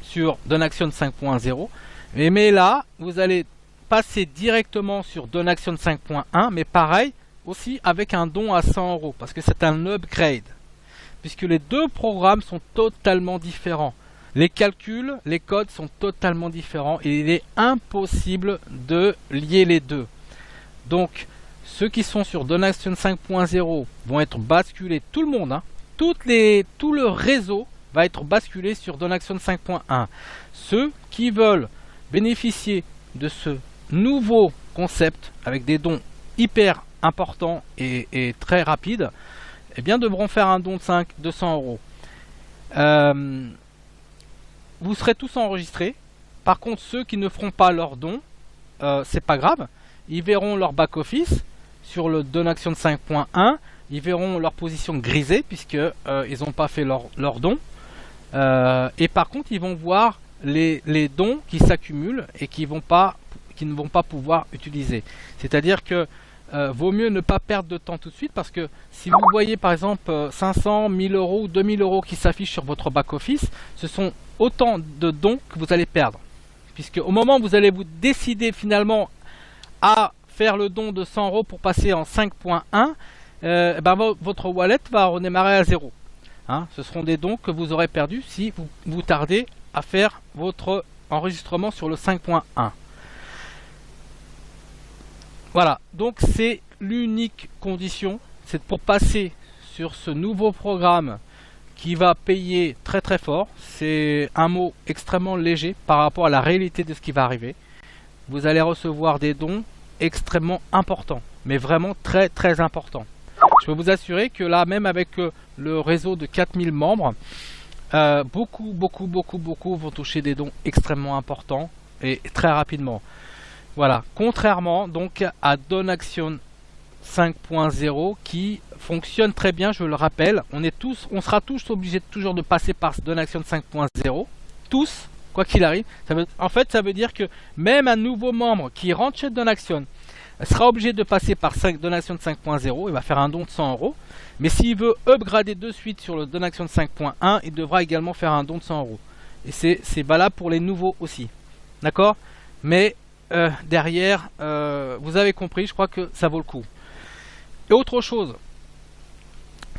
sur Donaction 5.0. Mais là, vous allez passer directement sur Donaction 5.1, mais pareil, aussi avec un don à 100 €, parce que c'est un upgrade. Puisque les deux programmes sont totalement différents. Les calculs, les codes sont totalement différents et il est impossible de lier les deux. Donc, ceux qui sont sur Donaction 5.0 vont être basculés, tout le monde, hein, tout le réseau va être basculé sur Donaction 5.1. Ceux qui veulent bénéficier de ce nouveau concept avec des dons hyper importants et très rapides, eh bien devront faire un don de 100 €. Vous serez tous enregistrés. Par contre, ceux qui ne feront pas leur don, c'est pas grave. Ils verront leur back-office sur le Donaction 5.1. Ils verront leur position grisée puisque ils n'ont pas fait leur don. Et par contre, ils vont voir les dons qui s'accumulent et qui ne vont pas pouvoir utiliser. C'est-à-dire que vaut mieux ne pas perdre de temps tout de suite parce que si vous voyez par exemple 500, 1000 € ou 2000 € qui s'affichent sur votre back-office, ce sont autant de dons que vous allez perdre. Puisque au moment où vous allez vous décider finalement à faire le don de 100 € pour passer en 5.1, votre wallet va redémarrer à 0. Hein, ce seront des dons que vous aurez perdus si vous tardez à faire votre enregistrement sur le 5.1. Voilà, donc c'est l'unique condition, c'est pour passer sur ce nouveau programme qui va payer très très fort. C'est un mot extrêmement léger par rapport à la réalité de ce qui va arriver. Vous allez recevoir des dons extrêmement importants, mais vraiment très très importants. Je peux vous assurer que là, même avec le réseau de 4000 membres, beaucoup vont toucher des dons extrêmement importants et très rapidement. Voilà, contrairement donc à Donaction 5.0 qui fonctionne très bien, je le rappelle, on sera tous obligés toujours de passer par Donaction 5.0, tous, quoi qu'il arrive. En fait, ça veut dire que même un nouveau membre qui rentre chez Donaction sera obligé de passer par Donaction 5.0, il va faire un don de 100 €, mais s'il veut upgrader de suite sur le Donaction 5.1, il devra également faire un don de 100 €. Et c'est valable pour les nouveaux aussi, d'accord? Mais derrière, vous avez compris, je crois que ça vaut le coup. Et autre chose,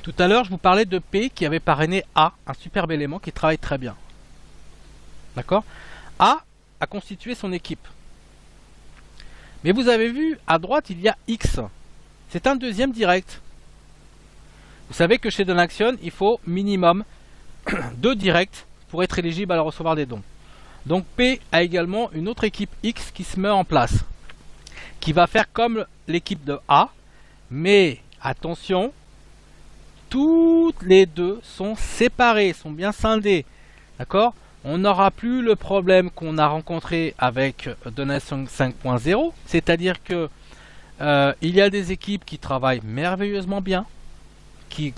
tout à l'heure je vous parlais de P qui avait parrainé A, un superbe élément qui travaille très bien. D'accord? A a constitué son équipe. Mais vous avez vu, à droite il y a X. C'est un deuxième direct. Vous savez que chez Donaction, il faut minimum 2 directs pour être éligible à recevoir des dons. Donc P a également une autre équipe X qui se met en place, qui va faire comme l'équipe de A, mais attention, toutes les deux sont séparées, sont bien scindées, d'accord? On n'aura plus le problème qu'on a rencontré avec Donation 5.0, c'est-à-dire que il y a des équipes qui travaillent merveilleusement bien, qui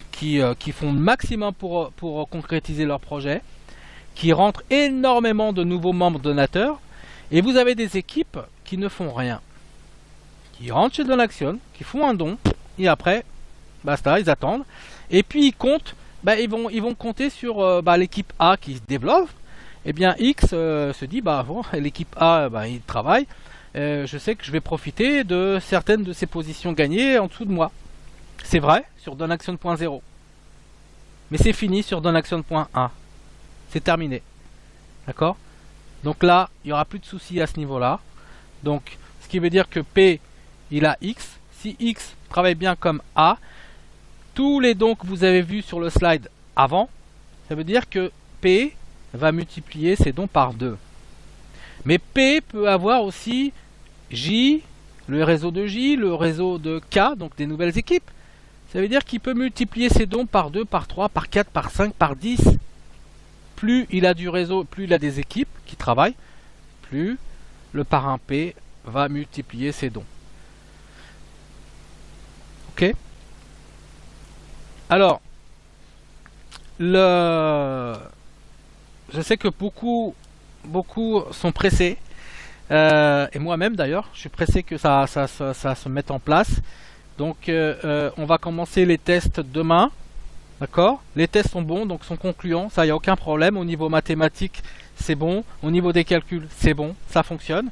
font le maximum pour concrétiser leur projet, qui rentrent énormément de nouveaux membres donateurs, et vous avez des équipes qui ne font rien, qui rentrent chez Donaction, qui font un don, et après, basta, ils attendent, et puis ils comptent, ils vont compter sur l'équipe A qui se développe. Et bien X se dit, bon, l'équipe A, il travaille, je sais que je vais profiter de certaines de ces positions gagnées en dessous de moi. C'est vrai sur Donaction.0, mais c'est fini sur Donaction.1. C'est terminé. D'accord? Donc là, il n'y aura plus de soucis à ce niveau-là. Donc, ce qui veut dire que P, il a X. Si X travaille bien comme A, tous les dons que vous avez vus sur le slide avant, ça veut dire que P va multiplier ses dons par 2. Mais P peut avoir aussi J, le réseau de J, le réseau de K, donc des nouvelles équipes. Ça veut dire qu'il peut multiplier ses dons par 2, par 3, par 4, par 5, par 10. Plus il a du réseau, plus il a des équipes qui travaillent, plus le parrain P va multiplier ses dons. Ok? Alors, je sais que beaucoup sont pressés, et moi-même d'ailleurs, je suis pressé que ça se mette en place. Donc, on va commencer les tests demain. D'accord? Les tests sont bons, donc sont concluants, ça, il n'y a aucun problème. Au niveau mathématique, c'est bon. Au niveau des calculs, c'est bon, ça fonctionne.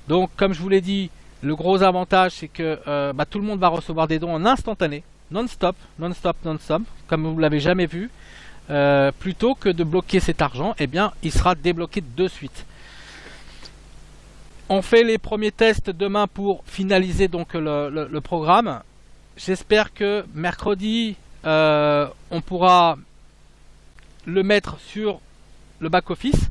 Donc comme je vous l'ai dit, le gros avantage c'est que tout le monde va recevoir des dons en instantané, non-stop, comme vous ne l'avez jamais vu. Plutôt que de bloquer cet argent, eh bien il sera débloqué de suite. On fait les premiers tests demain pour finaliser donc le programme. J'espère que mercredi on pourra le mettre sur le back-office.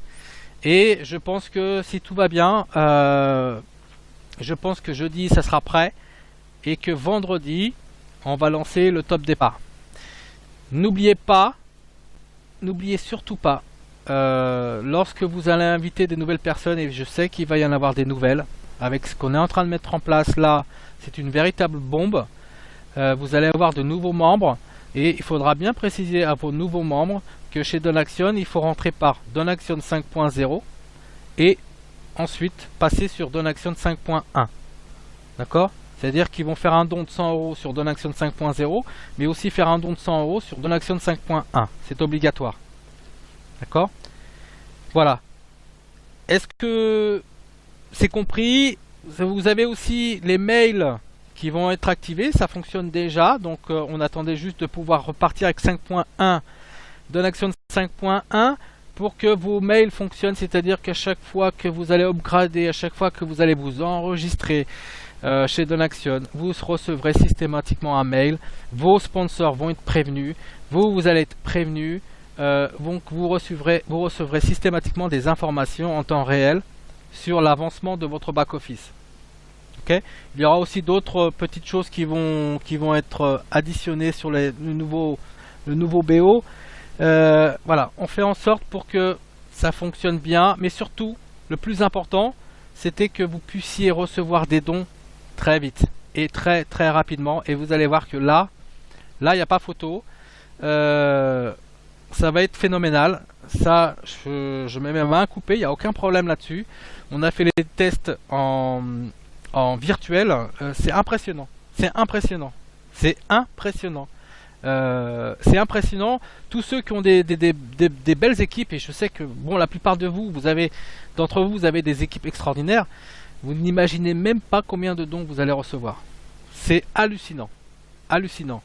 Et je pense que si tout va bien, je pense que jeudi ça sera prêt. Et que vendredi, on va lancer le top départ. N'oubliez surtout pas, lorsque vous allez inviter des nouvelles personnes, et je sais qu'il va y en avoir des nouvelles, avec ce qu'on est en train de mettre en place là, c'est une véritable bombe. Vous allez avoir de nouveaux membres, et il faudra bien préciser à vos nouveaux membres que chez Donaction, il faut rentrer par Donaction 5.0 et ensuite passer sur Donaction 5.1. D'accord ? C'est-à-dire qu'ils vont faire un don de 100 € sur Donaction 5.0, mais aussi faire un don de 100 € sur Donaction 5.1. C'est obligatoire. D'accord ? Voilà. Est-ce que c'est compris ? Vous avez aussi les mails qui vont être activés. Ça fonctionne déjà. Donc on attendait juste de pouvoir repartir avec 5.1, Donaction 5.1, pour que vos mails fonctionnent. C'est-à-dire qu'à chaque fois que vous allez upgrader, à chaque fois que vous allez vous enregistrer, chez Donaction, vous recevrez systématiquement un mail, vos sponsors vont être prévenus, vous allez être prévenus, vous recevrez systématiquement des informations en temps réel sur l'avancement de votre back-office. Okay. Il y aura aussi d'autres petites choses qui vont être additionnées sur le nouveau BO. Voilà, on fait en sorte pour que ça fonctionne bien, mais surtout, le plus important, c'était que vous puissiez recevoir des dons très vite et très rapidement, et vous allez voir que là il n'y a pas photo. Ça va être phénoménal. Ça, je mets mes mains coupées, il n'y a aucun problème là-dessus. On a fait les tests en virtuel. C'est impressionnant. C'est impressionnant. Tous ceux qui ont des belles équipes, et je sais que bon, la plupart d'entre vous, vous avez des équipes extraordinaires. Vous n'imaginez même pas combien de dons vous allez recevoir. C'est hallucinant. Hallucinant.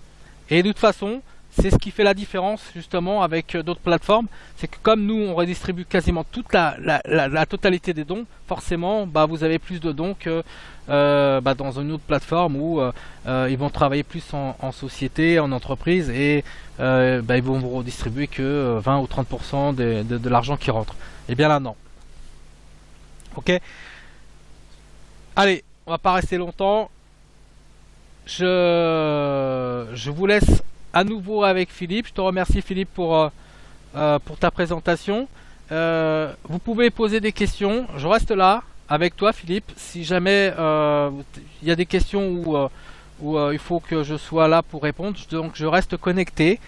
Et de toute façon, c'est ce qui fait la différence justement avec d'autres plateformes. C'est que comme nous, on redistribue quasiment toute la totalité des dons, forcément, vous avez plus de dons que dans une autre plateforme où ils vont travailler plus en société, en entreprise, et ils vont vous redistribuer que 20 ou 30% de l'argent qui rentre. Et bien là, non. Ok ? Allez, on va pas rester longtemps. Je vous laisse à nouveau avec Philippe. Je te remercie Philippe pour ta présentation. Vous pouvez poser des questions. Je reste là avec toi Philippe. Si jamais il y a des questions où il faut que je sois là pour répondre, donc je reste connecté.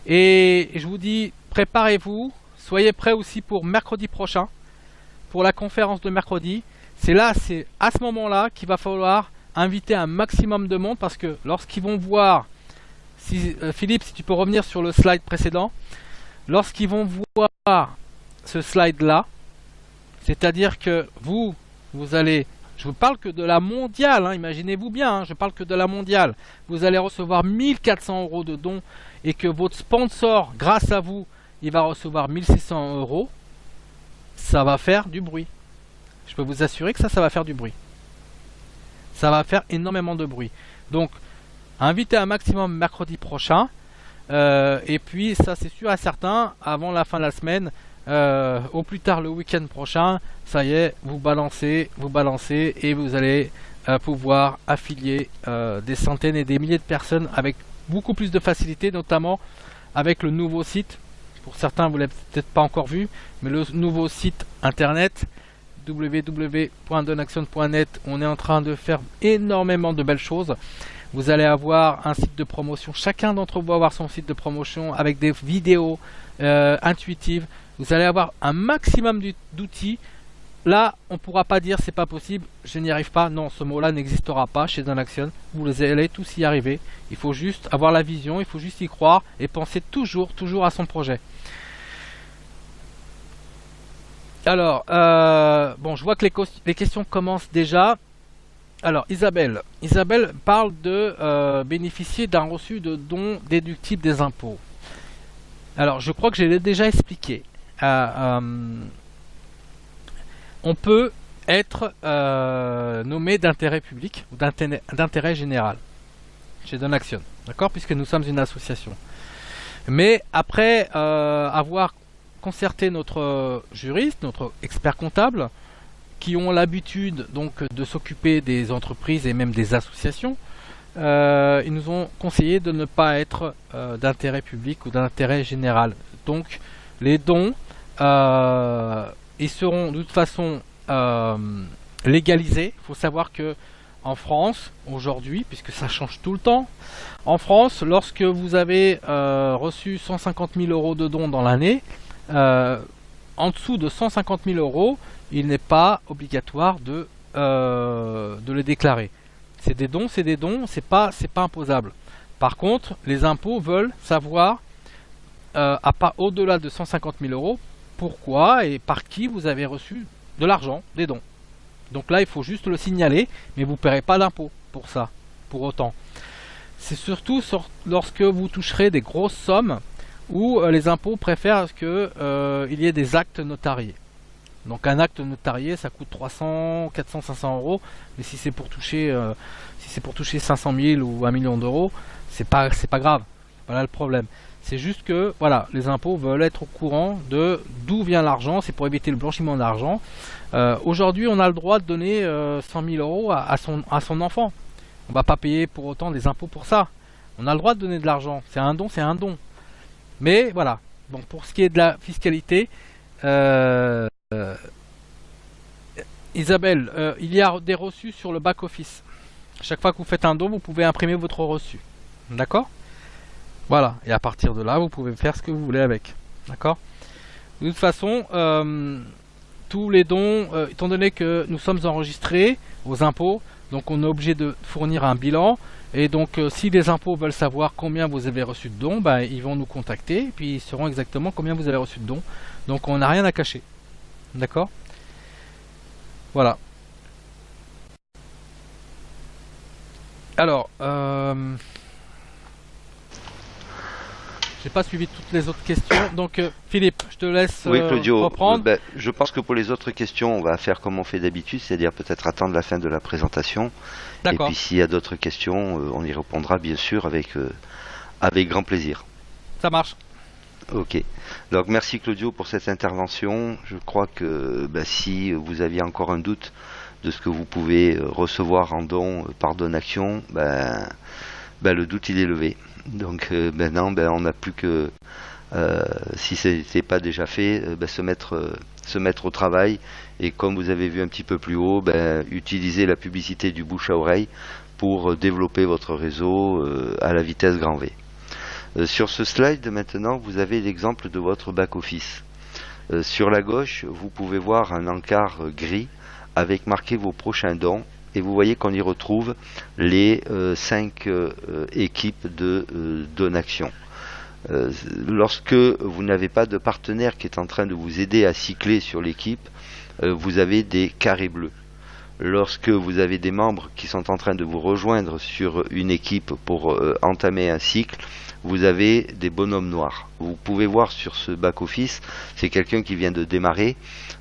Et je vous dis, préparez-vous. Soyez prêts aussi pour mercredi prochain, pour la conférence de mercredi. C'est à ce moment-là qu'il va falloir inviter un maximum de monde, parce que lorsqu'ils vont voir, Philippe, si tu peux revenir sur le slide précédent, lorsqu'ils vont voir ce slide-là, c'est-à-dire que vous allez, je vous parle que de la mondiale, imaginez-vous bien, je parle que de la mondiale, vous allez recevoir 1400 € de dons, et que votre sponsor, grâce à vous, il va recevoir 1600 €, ça va faire du bruit. Je peux vous assurer que ça va faire du bruit. Ça va faire énormément de bruit. Donc, invitez un maximum mercredi prochain. Et puis, ça c'est sûr et certain, avant la fin de la semaine, au plus tard le week-end prochain, ça y est, vous balancez et vous allez pouvoir affilier des centaines et des milliers de personnes avec beaucoup plus de facilité, notamment avec le nouveau site. Pour certains, vous ne l'avez peut-être pas encore vu, mais le nouveau site internet www.donaction.net, on est en train de faire énormément de belles choses. Vous allez avoir un site de promotion, chacun d'entre vous va avoir son site de promotion avec des vidéos intuitives. Vous allez avoir un maximum d'outils. Là, on ne pourra pas dire c'est pas possible, je n'y arrive pas. Non, ce mot-là n'existera pas chez Donaction. Vous allez tous y arriver. Il faut juste avoir la vision, il faut juste y croire et penser toujours à son projet. Alors, bon, je vois que les questions commencent déjà. Alors, Isabelle parle de bénéficier d'un reçu de dons déductibles des impôts. Alors, je crois que je l'ai déjà expliqué. On peut être nommé d'intérêt public ou d'intérêt général chez Donaction, d'accord, puisque nous sommes une association. Mais après avoir concerté notre juriste, notre expert comptable, qui ont l'habitude donc de s'occuper des entreprises et même des associations, ils nous ont conseillé de ne pas être d'intérêt public ou d'intérêt général. Donc les dons, ils seront de toute façon légalisés. Il faut savoir que en France, aujourd'hui, puisque ça change tout le temps, en France, lorsque vous avez reçu 150 000 euros de dons dans l'année, en dessous de 150 000 euros, il n'est pas obligatoire de les déclarer. C'est des dons, c'est pas imposable. Par contre, les impôts veulent savoir, au-delà de 150 000 euros, pourquoi et par qui vous avez reçu de l'argent, des dons. Donc là, il faut juste le signaler, mais vous ne paierez pas d'impôt pour ça, pour autant. C'est surtout lorsque vous toucherez des grosses sommes où les impôts préfèrent qu'il y ait des actes notariés. Donc un acte notarié, ça coûte 300, 400, 500 euros, mais si c'est pour toucher 500 000 ou 1 million d'euros, c'est pas grave. Voilà le problème. C'est juste que voilà, les impôts veulent être au courant de d'où vient l'argent. C'est pour éviter le blanchiment d'argent. Aujourd'hui, on a le droit de donner 100 000 euros à son enfant. On ne va pas payer pour autant des impôts pour ça. On a le droit de donner de l'argent. C'est un don, c'est un don. Mais voilà. Bon, pour ce qui est de la fiscalité, Isabelle, il y a des reçus sur le back-office. Chaque fois que vous faites un don, vous pouvez imprimer votre reçu. D'accord ? Voilà. Et à partir de là, vous pouvez faire ce que vous voulez avec. D'accord ? De toute façon, tous les dons, étant donné que nous sommes enregistrés aux impôts, donc on est obligé de fournir un bilan. Et donc si les impôts veulent savoir combien vous avez reçu de dons, ben, ils vont nous contacter et puis ils sauront exactement combien vous avez reçu de dons. Donc on n'a rien à cacher. D'accord ? Voilà. Alors, j'ai pas suivi toutes les autres questions. Donc Philippe, je te laisse Oui, Claudio, reprendre. je pense que pour les autres questions, on va faire comme on fait d'habitude, c'est-à-dire peut-être attendre la fin de la présentation. Et D'accord, puis s'il y a d'autres questions, on y répondra bien sûr avec grand plaisir. ça marche. Ok. Donc merci Claudio pour cette intervention. Je crois que si vous aviez encore un doute de ce que vous pouvez recevoir en don par Donaction, le doute il est levé. Donc maintenant, on n'a plus que, si ce n'est pas déjà fait, se mettre au travail. Et comme vous avez vu un petit peu plus haut, utiliser la publicité du bouche à oreille pour développer votre réseau à la vitesse grand V. Sur ce slide maintenant, vous avez l'exemple de votre back-office. Sur la gauche, vous pouvez voir un encart gris avec marqué vos prochains dons. Et vous voyez qu'on y retrouve les 5 équipes de Donaction. Lorsque vous n'avez pas de partenaire qui est en train de vous aider à cycler sur l'équipe, vous avez des carrés bleus. Lorsque vous avez des membres qui sont en train de vous rejoindre sur une équipe pour entamer un cycle, vous avez des bonhommes noirs. Vous pouvez voir sur ce back-office, c'est quelqu'un qui vient de démarrer.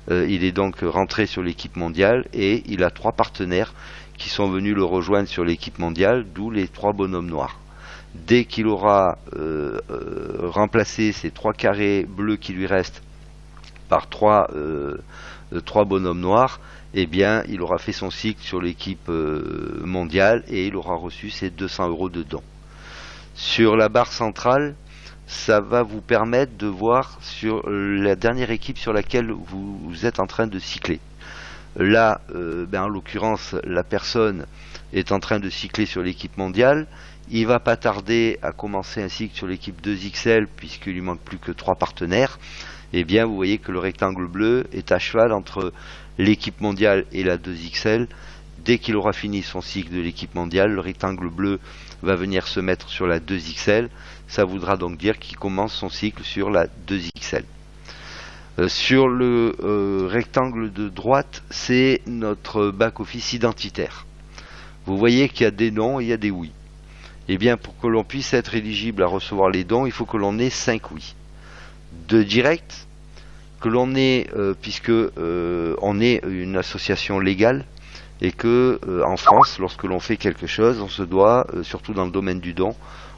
Il est donc rentré sur l'équipe mondiale et il a 3 partenaires qui sont venus le rejoindre sur l'équipe mondiale, d'où les 3 bonhommes noirs. Dès qu'il aura remplacé ces 3 carrés bleus qui lui restent par 3 bonhommes noirs, eh bien, il aura fait son cycle sur l'équipe mondiale et il aura reçu ses 200 euros de dons. Sur la barre centrale, ça va vous permettre de voir sur la dernière équipe sur laquelle vous êtes en train de cycler. Là, en l'occurrence, la personne est en train de cycler sur l'équipe mondiale. Il va pas tarder à commencer un cycle sur l'équipe 2XL puisqu'il lui manque plus que 3 partenaires. Eh bien, vous voyez que le rectangle bleu est à cheval entre l'équipe mondiale et la 2XL. Dès qu'il aura fini son cycle de l'équipe mondiale, le rectangle bleu va venir se mettre sur la 2XL. Ça voudra donc dire qu'il commence son cycle sur la 2XL. Sur le rectangle de droite, c'est notre back-office identitaire. Vous voyez qu'il y a des non et il y a des oui. Eh bien, pour que l'on puisse être éligible à recevoir les dons, il faut que l'on ait 5 oui. De direct, que l'on ait, puisque on est une association légale, et que en France, lorsque l'on fait quelque chose, on se doit, surtout dans le domaine du don,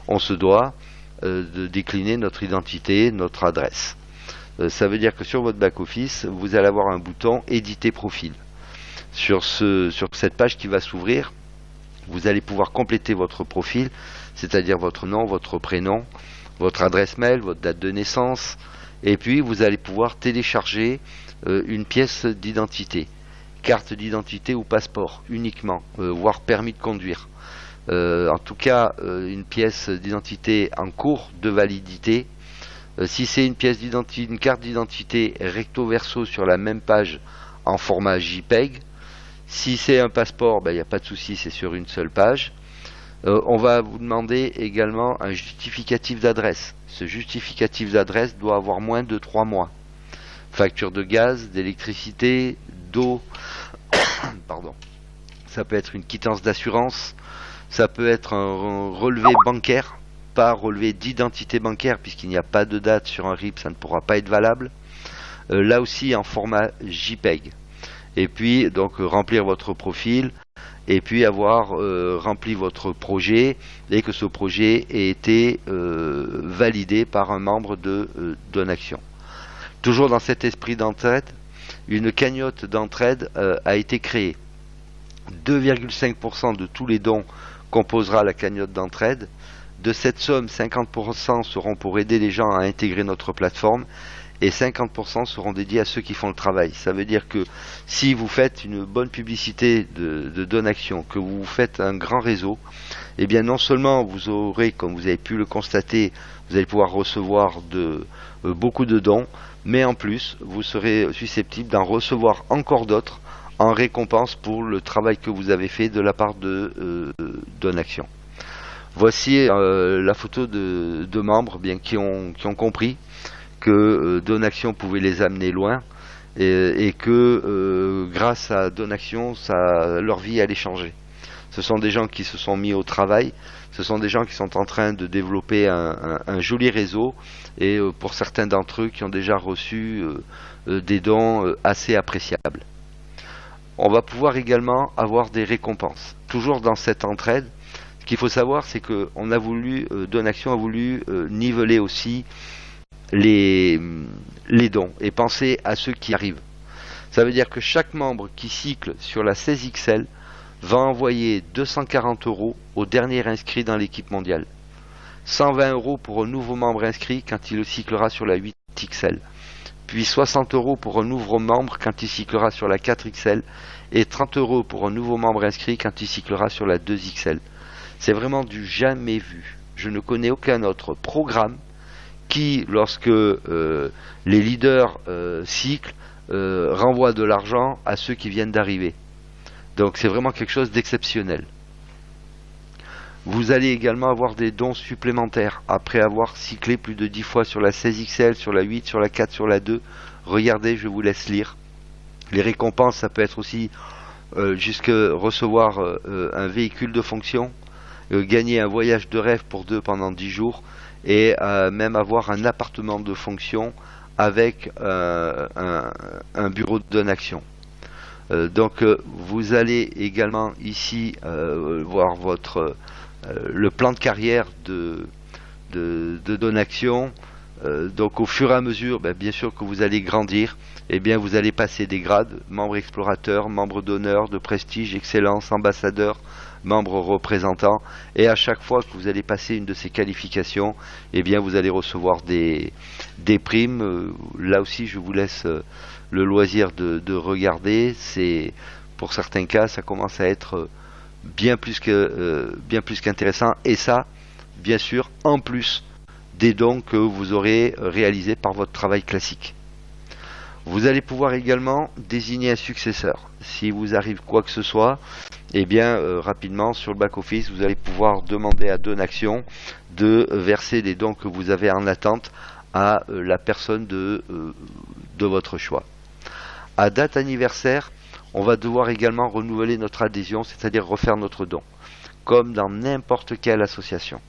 on se doit de décliner notre identité, notre adresse. Ça veut dire que sur votre back-office, vous allez avoir un bouton éditer profil. Sur cette page qui va s'ouvrir, vous allez pouvoir compléter votre profil, c'est-à-dire votre nom, votre prénom, votre adresse mail, votre date de naissance, et puis vous allez pouvoir télécharger une pièce d'identité, carte d'identité ou passeport uniquement, voire permis de conduire. En tout cas, une pièce d'identité en cours de validité. Si c'est une carte d'identité recto verso sur la même page en format JPEG, si c'est un passeport, il n'y a pas de souci, c'est sur une seule page. On va vous demander également un justificatif d'adresse. Ce justificatif d'adresse doit avoir moins de 3 mois. Facture de gaz, d'électricité, d'eau, pardon. Ça peut être une quittance d'assurance, ça peut être un relevé bancaire, pas relevé d'identité bancaire, puisqu'il n'y a pas de date sur un RIB, ça ne pourra pas être valable. Là aussi en format JPEG. Et puis donc remplir votre profil, et puis avoir rempli votre projet, et que ce projet ait été validé par un membre de Donaction. Toujours dans cet esprit d'entraide, une cagnotte d'entraide a été créée. 2,5% de tous les dons composera la cagnotte d'entraide. De cette somme, 50% seront pour aider les gens à intégrer notre plateforme, et 50% seront dédiés à ceux qui font le travail. Ça veut dire que si vous faites une bonne publicité de Donaction, que vous faites un grand réseau, eh bien non seulement vous aurez, comme vous avez pu le constater, vous allez pouvoir recevoir beaucoup de dons, mais en plus vous serez susceptible d'en recevoir encore d'autres en récompense pour le travail que vous avez fait de la part de Donaction. Voici la photo de membres qui ont compris que Donaction pouvait les amener loin, et que grâce à Donaction, leur vie allait changer. Ce sont des gens qui se sont mis au travail, ce sont des gens qui sont en train de développer un joli réseau, et pour certains d'entre eux qui ont déjà reçu des dons assez appréciables. On va pouvoir également avoir des récompenses. Toujours dans cette entraide, ce qu'il faut savoir, c'est que Donaction a voulu niveler aussi les dons et penser à ceux qui arrivent. Ça veut dire que chaque membre qui cycle sur la 16XL va envoyer 240 € au dernier inscrit dans l'équipe mondiale, 120 € pour un nouveau membre inscrit quand il cyclera sur la 8XL, puis 60 € pour un nouveau membre quand il cyclera sur la 4XL, et 30 € pour un nouveau membre inscrit quand il cyclera sur la 2XL. C'est vraiment du jamais vu. Je ne connais aucun autre programme qui, lorsque les leaders cyclent, renvoie de l'argent à ceux qui viennent d'arriver. Donc c'est vraiment quelque chose d'exceptionnel. Vous allez également avoir des dons supplémentaires après avoir cyclé plus de 10 fois sur la 16XL, sur la 8, sur la 4, sur la 2. Regardez, je vous laisse lire. Les récompenses, ça peut être aussi jusque recevoir un véhicule de fonction, gagner un voyage de rêve pour 2 pendant 10 jours, et même avoir un appartement de fonction avec un bureau de Donaction. Donc vous allez également ici voir le plan de carrière de Donaction. Donc au fur et à mesure, bien sûr que vous allez grandir, eh bien vous allez passer des grades: membre explorateur, membre d'honneur, de prestige, excellence, ambassadeur, membre représentant, et à chaque fois que vous allez passer une de ces qualifications, eh bien vous allez recevoir des primes. Là aussi je vous laisse le loisir de regarder. C'est, pour certains cas, ça commence à être bien plus qu'intéressant, et ça bien sûr en plus des dons que vous aurez réalisés par votre travail classique. Vous allez pouvoir également désigner un successeur. Si vous arrive quoi que ce soit, eh bien rapidement sur le back-office, vous allez pouvoir demander à Donaction de verser les dons que vous avez en attente à la personne de votre choix. À date anniversaire, on va devoir également renouveler notre adhésion, c'est-à-dire refaire notre don, comme dans n'importe quelle association.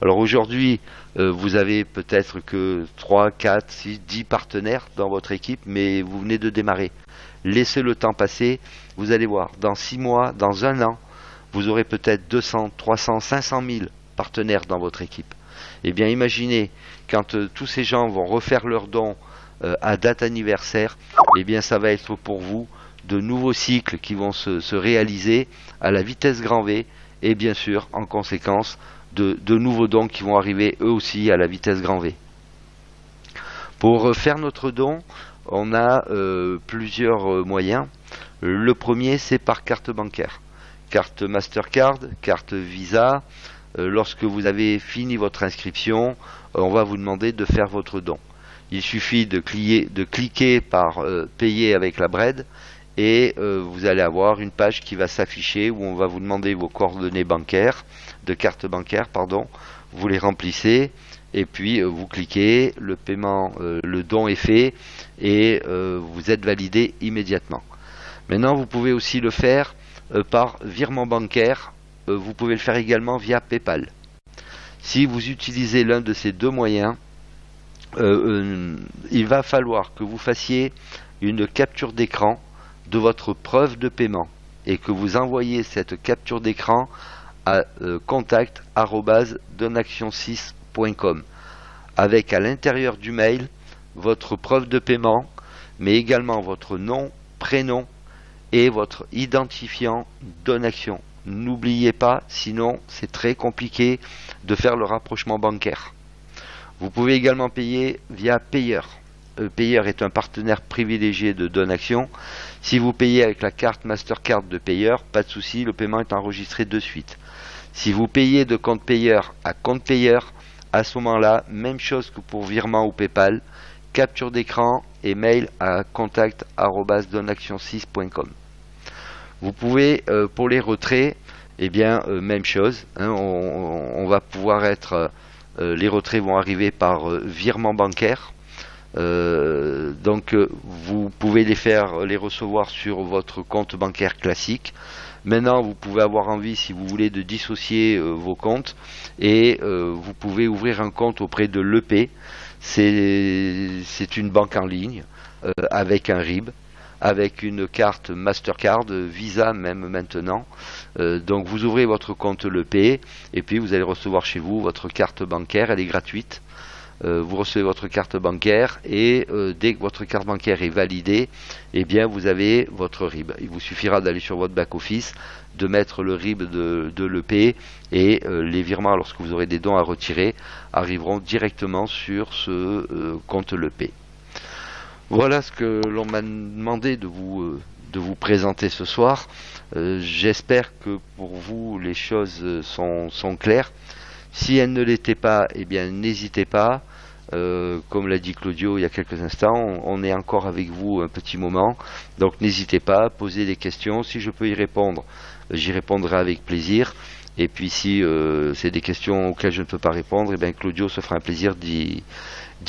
Alors aujourd'hui, vous avez peut-être que 3, 4, 6, 10 partenaires dans votre équipe, mais vous venez de démarrer. Laissez le temps passer, vous allez voir, dans 6 mois, dans 1 an, vous aurez peut-être 200, 300, 500 000 partenaires dans votre équipe. Eh bien imaginez, quand tous ces gens vont refaire leurs dons à date anniversaire, eh bien ça va être pour vous de nouveaux cycles qui vont se réaliser à la vitesse grand V, et bien sûr, en conséquence, de nouveaux dons qui vont arriver eux aussi à la vitesse grand V. Pour faire notre don, on a plusieurs moyens. Le premier, c'est par carte bancaire. Carte Mastercard, carte Visa. Lorsque vous avez fini votre inscription, on va vous demander de faire votre don. Il suffit de cliquer par payer avec la BRED et vous allez avoir une page qui va s'afficher où on va vous demander vos coordonnées bancaires, de carte bancaire, pardon. Vous les remplissez et puis vous cliquez, le paiement, le don est fait et vous êtes validé immédiatement. Maintenant, vous pouvez aussi le faire par virement bancaire. Vous pouvez le faire également via PayPal. Si vous utilisez l'un de ces deux moyens, il va falloir que vous fassiez une capture d'écran de votre preuve de paiement et que vous envoyez cette capture d'écran à contact@donaction6.com avec à l'intérieur du mail votre preuve de paiement, mais également votre nom, prénom et votre identifiant Donaction. N'oubliez pas, sinon c'est très compliqué de faire le rapprochement bancaire. Vous pouvez également payer via Payer. Payer est un partenaire privilégié de Donaction. Si vous payez avec la carte Mastercard de Payer, pas de souci, le paiement est enregistré de suite. Si vous payez de compte Payer à compte Payer, à ce moment-là, même chose que pour virement ou PayPal, capture d'écran et mail à contact@donaction6.com. Vous pouvez, pour les retraits, eh bien, même chose, hein, on va pouvoir être, les retraits vont arriver par virement bancaire. Donc vous pouvez les recevoir sur votre compte bancaire classique. Maintenant vous pouvez avoir envie, si vous voulez, de dissocier vos comptes et vous pouvez ouvrir un compte auprès de l'EP. C'est une banque en ligne avec un RIB, avec une carte Mastercard, Visa même maintenant. Donc vous ouvrez votre compte l'EP et puis vous allez recevoir chez vous votre carte bancaire, elle est gratuite. Vous recevez votre carte bancaire et dès que votre carte bancaire est validée, eh bien vous avez votre RIB. Il vous suffira d'aller sur votre back-office, de mettre le RIB de l'EP et les virements, lorsque vous aurez des dons à retirer, arriveront directement sur ce compte l'EP. Voilà ce que l'on m'a demandé de vous présenter ce soir. J'espère que pour vous les choses sont claires. Si elles ne l'étaient pas, eh bien n'hésitez pas. Comme l'a dit Claudio il y a quelques instants, on est encore avec vous un petit moment. Donc n'hésitez pas à poser des questions. Si je peux y répondre, j'y répondrai avec plaisir. Et puis si c'est des questions auxquelles je ne peux pas répondre, eh bien Claudio se fera un plaisir d'y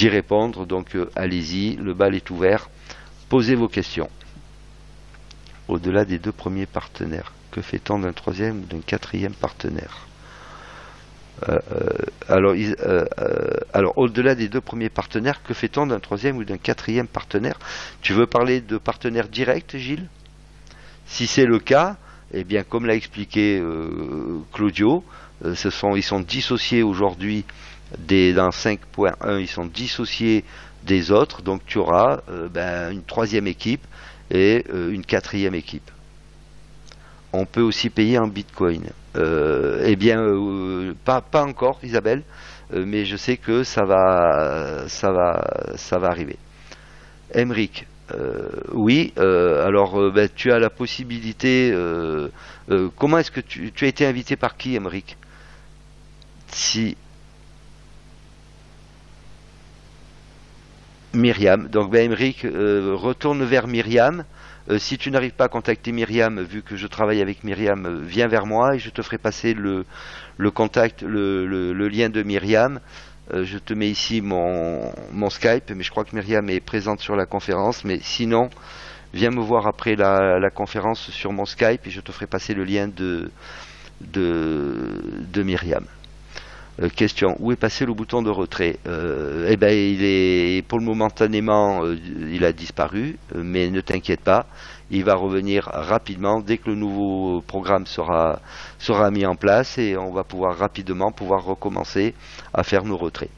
répondre. Donc allez-y, le bal est ouvert. Posez vos questions. Au-delà des deux premiers partenaires, que fait-on d'un troisième ou d'un quatrième partenaire ? Alors, au-delà des deux premiers partenaires, que fait-on d'un troisième ou d'un quatrième partenaire ? Tu veux parler de partenaires directs, Gilles ? Si c'est le cas, eh bien, comme l'a expliqué Claudio, ils sont dissociés aujourd'hui dans 5.1, ils sont dissociés des autres, donc tu auras une troisième équipe et une quatrième équipe. On peut aussi payer en Bitcoin. Pas encore, Isabelle, mais je sais que ça va arriver. Emric, oui. Tu as la possibilité. Comment est-ce que tu as été invité par qui, Emric ? Si Myriam. Donc, Emric, retourne vers Myriam. Si tu n'arrives pas à contacter Myriam, vu que je travaille avec Myriam, viens vers moi et je te ferai passer le contact, le lien de Myriam. je te mets ici mon Skype, mais je crois que Myriam est présente sur la conférence. Mais sinon, viens me voir après la conférence sur mon Skype et je te ferai passer le lien de Myriam. Question, où est passé le bouton de retrait? Eh ben, il est pour le momentanément, il a disparu, mais ne t'inquiète pas, il va revenir rapidement dès que le nouveau programme sera mis en place et on va pouvoir rapidement recommencer à faire nos retraits.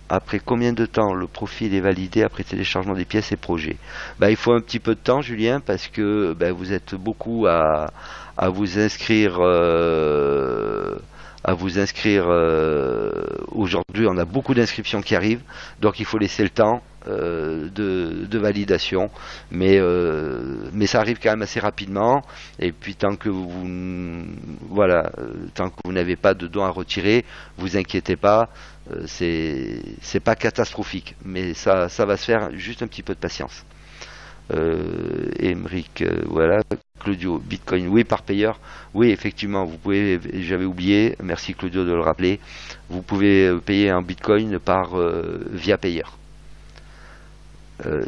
Après combien de temps le profil est validé après téléchargement des pièces et projets? Ben, il faut un petit peu de temps, Julien, parce que vous êtes beaucoup à vous inscrire. Aujourd'hui, on a beaucoup d'inscriptions qui arrivent, donc il faut laisser le temps de validation, mais ça arrive quand même assez rapidement. Et puis tant que vous n'avez pas de dons à retirer, vous inquiétez pas, c'est pas catastrophique, mais ça va se faire, juste un petit peu de patience. Emeric, voilà. Claudio, Bitcoin, oui, par payeur. Oui, effectivement, vous pouvez, j'avais oublié, merci Claudio de le rappeler, vous pouvez payer en Bitcoin via payeur.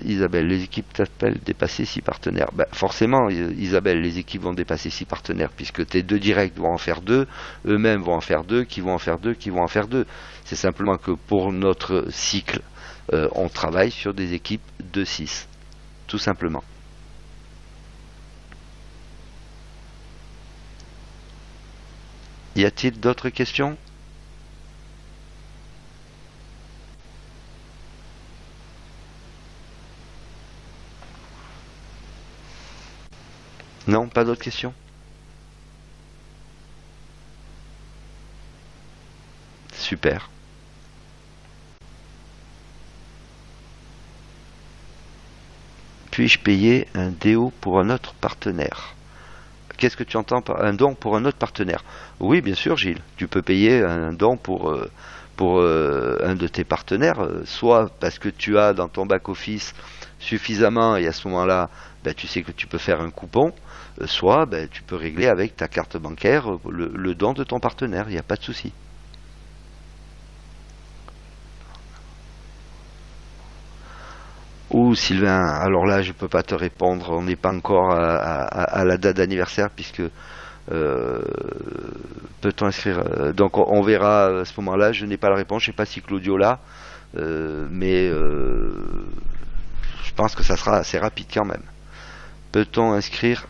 Isabelle, les équipes t'appellent dépasser 6 partenaires. Forcément, Isabelle, les équipes vont dépasser 6 partenaires, puisque tes 2 directs vont en faire 2, eux-mêmes vont en faire 2, qui vont en faire 2, qui vont en faire 2. C'est simplement que pour notre cycle, on travaille sur des équipes de 6, tout simplement. Y a-t-il d'autres questions? Non, pas d'autres questions? Super. Puis-je payer un DO pour un autre partenaire? Qu'est-ce que tu entends par un don pour un autre partenaire? Oui, bien sûr, Gilles. Tu peux payer un don pour un de tes partenaires, soit parce que tu as dans ton back-office suffisamment et à ce moment-là, tu sais que tu peux faire un coupon, soit tu peux régler avec ta carte bancaire le don de ton partenaire, il n'y a pas de souci. Ou Sylvain, alors là je peux pas te répondre, on n'est pas encore à la date d'anniversaire puisque peut-on inscrire donc on verra à ce moment-là, je n'ai pas la réponse, je sais pas si Claudio l'a, mais je pense que ça sera assez rapide quand même. Peut-on inscrire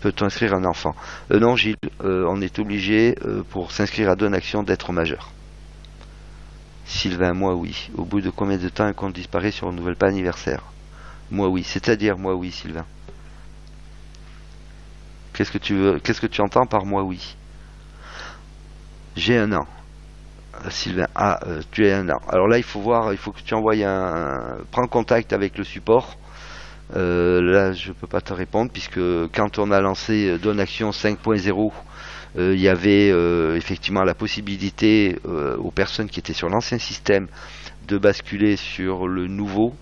peut-on inscrire un enfant? Non Gilles, on est obligé pour s'inscrire à Donation d'être majeur. Sylvain, moi oui. Au bout de combien de temps un compte disparaît sur un nouvel pas anniversaire? Moi oui. C'est-à-dire moi oui, Sylvain. Qu'est-ce que tu entends par moi oui? J'ai un an. Sylvain, tu as un an. Alors là, il faut voir, il faut que tu envoies prends contact avec le support. Là, je peux pas te répondre puisque quand on a lancé Donation 5.0, il y avait effectivement la possibilité aux personnes qui étaient sur l'ancien système de basculer sur le nouveau.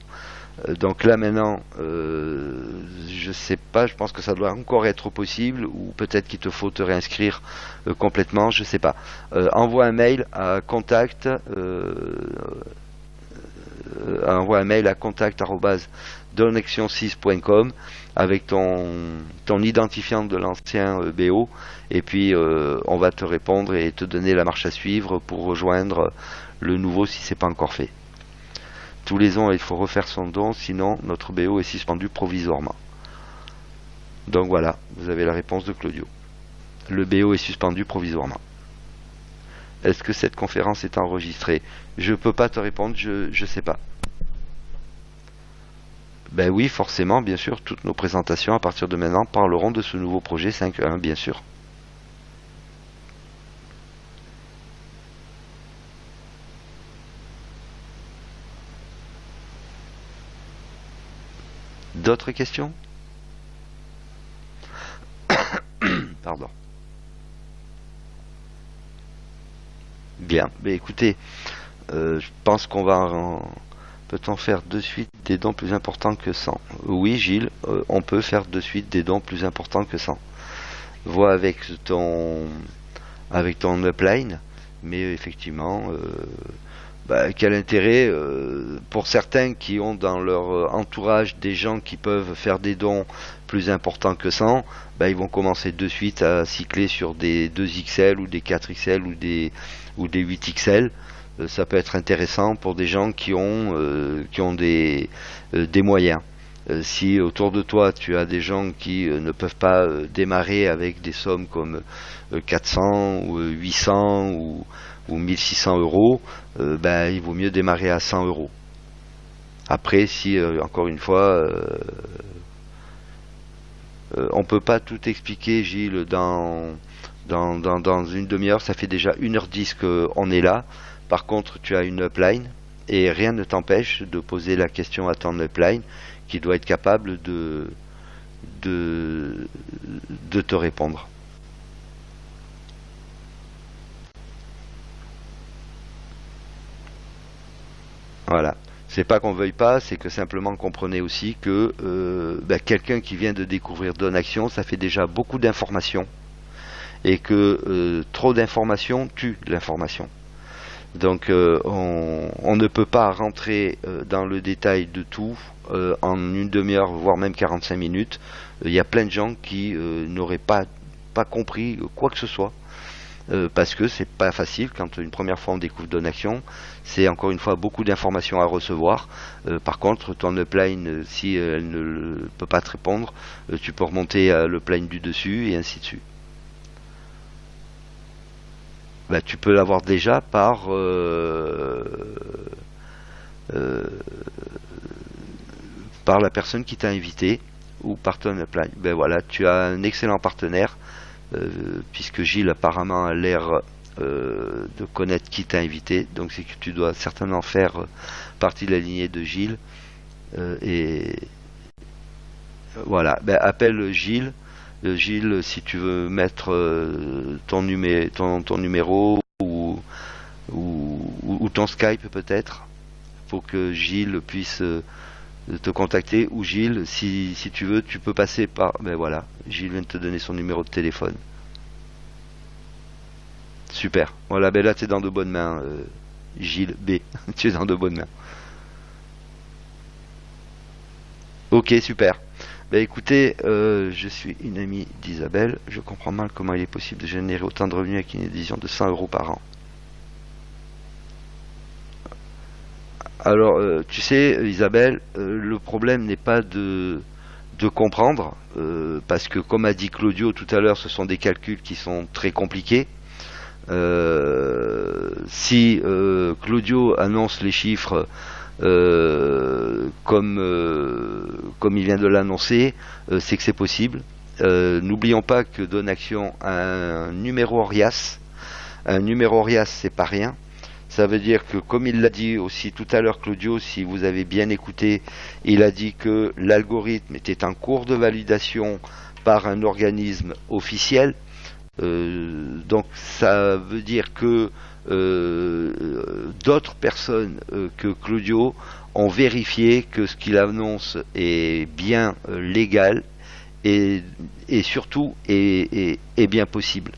Donc là maintenant, je sais pas, je pense que ça doit encore être possible ou peut-être qu'il te faut te réinscrire complètement, je sais pas. Envoie un mail à contact donation6.com avec ton identifiant de l'ancien BO et puis on va te répondre et te donner la marche à suivre pour rejoindre le nouveau si c'est pas encore fait. Tous les ans il faut refaire son don, sinon notre BO est suspendu provisoirement. Donc voilà, vous avez la réponse de Claudio. Le BO est suspendu provisoirement. Est-ce que cette conférence est enregistrée? Je peux pas te répondre, je sais pas. Ben oui, forcément, bien sûr, toutes nos présentations à partir de maintenant parleront de ce nouveau projet 5.1, bien sûr. D'autres questions? Pardon. Bien, ben écoutez, je pense qu'on va peut-on faire de suite des dons plus importants que 100? Oui, Gilles, on peut faire de suite des dons plus importants que 100. Vois avec avec ton upline, mais effectivement, quel intérêt pour certains qui ont dans leur entourage des gens qui peuvent faire des dons plus importants que 100, ils vont commencer de suite à cycler sur des 2XL ou des 4XL ou des 8XL. Ça peut être intéressant pour des gens qui ont des moyens. Si autour de toi tu as des gens qui ne peuvent pas démarrer avec des sommes comme 400 ou 800 ou 1600 euros, il vaut mieux démarrer à 100 euros. Après, si encore une fois, on peut pas tout expliquer, Gilles, dans une demi-heure, ça fait déjà 1h10 qu'on est là. Par contre, tu as une upline et rien ne t'empêche de poser la question à ton upline qui doit être capable de te répondre. Voilà. C'est pas qu'on veuille pas, c'est que simplement comprenez aussi que quelqu'un qui vient de découvrir Donaction, ça fait déjà beaucoup d'informations et que trop d'informations tue l'information. Donc on ne peut pas rentrer dans le détail de tout en une demi-heure, voire même 45 minutes. Il y a plein de gens qui n'auraient pas compris quoi que ce soit. Parce que c'est pas facile quand une première fois on découvre Donaction, c'est encore une fois beaucoup d'informations à recevoir. Par contre, ton upline, si elle ne peut pas te répondre, tu peux remonter à l'upline du dessus et ainsi de suite. Tu peux l'avoir déjà par la personne qui t'a invité ou par ton upline. Voilà, tu as un excellent partenaire. Puisque Gilles apparemment a l'air de connaître qui t'a invité, donc c'est que tu dois certainement faire partie de la lignée de Gilles. Et voilà, appelle Gilles. Gilles, si tu veux mettre ton numéro ou ton Skype peut-être, pour que Gilles puisse te contacter, ou Gilles, si tu veux, tu peux passer par... voilà, Gilles vient de te donner son numéro de téléphone. Super. Voilà, là tu es dans de bonnes mains, Gilles B. Tu es dans de bonnes mains. Ok, super. Écoutez, je suis une amie d'Isabelle. Je comprends mal comment il est possible de générer autant de revenus avec une édition de 100 euros par an. Alors, tu sais, Isabelle, le problème n'est pas de comprendre, parce que comme a dit Claudio tout à l'heure, ce sont des calculs qui sont très compliqués. Si Claudio annonce les chiffres comme il vient de l'annoncer, c'est que c'est possible. N'oublions pas que Donaction a un numéro ORIAS. Un numéro ORIAS, c'est pas rien. Ça veut dire que, comme il l'a dit aussi tout à l'heure, Claudio, si vous avez bien écouté, il a dit que l'algorithme était en cours de validation par un organisme officiel. Donc ça veut dire que d'autres personnes que Claudio ont vérifié que ce qu'il annonce est bien légal et surtout est bien possible.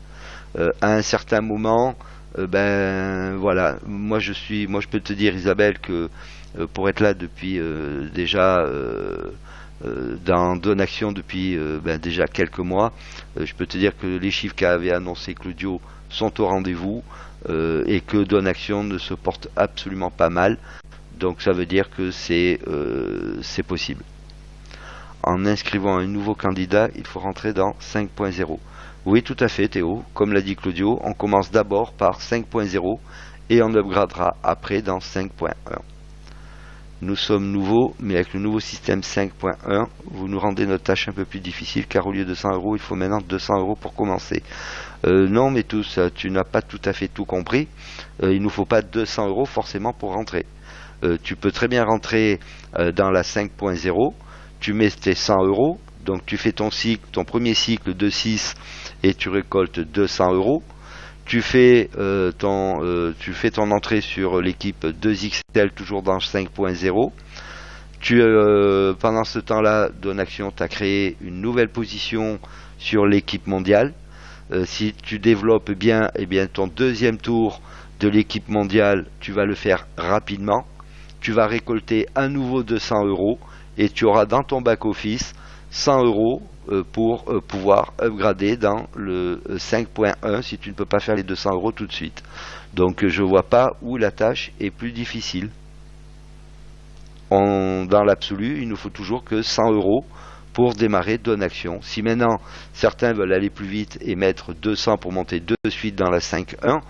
À un certain moment, voilà, moi je peux te dire, Isabelle, que pour être là depuis déjà dans Donaction depuis déjà quelques mois, je peux te dire que les chiffres qu'avait annoncé Claudio sont au rendez-vous et que Donaction ne se porte absolument pas mal. Donc ça veut dire que c'est possible. En inscrivant un nouveau candidat, il faut rentrer dans 5.0. Oui, tout à fait, Théo. Comme l'a dit Claudio, on commence d'abord par 5.0 et on upgradera après dans 5.1. Nous sommes nouveaux, mais avec le nouveau système 5.1, vous nous rendez notre tâche un peu plus difficile, car au lieu de 100 euros, il faut maintenant 200 euros pour commencer. Non, mais tu n'as pas tout à fait tout compris. Il ne nous faut pas 200 euros forcément pour rentrer. Tu peux très bien rentrer dans la 5.0, tu mets tes 100 euros, donc tu fais ton premier cycle de 6 et tu récoltes 200 euros. Tu fais ton entrée sur l'équipe 2XL, toujours dans 5.0. Pendant ce temps-là, Donaction t'a créé une nouvelle position sur l'équipe mondiale. Si tu développes bien, eh bien ton deuxième tour de l'équipe mondiale, tu vas le faire rapidement. Tu vas récolter à nouveau 200 euros et tu auras dans ton back-office 100 euros pour pouvoir upgrader dans le 5.1 si tu ne peux pas faire les 200 euros tout de suite. Donc je ne vois pas où la tâche est plus difficile. Dans l'absolu, il nous faut toujours que 100 euros pour démarrer Donaction. Si maintenant certains veulent aller plus vite et mettre 200 pour monter de suite dans la 5.1,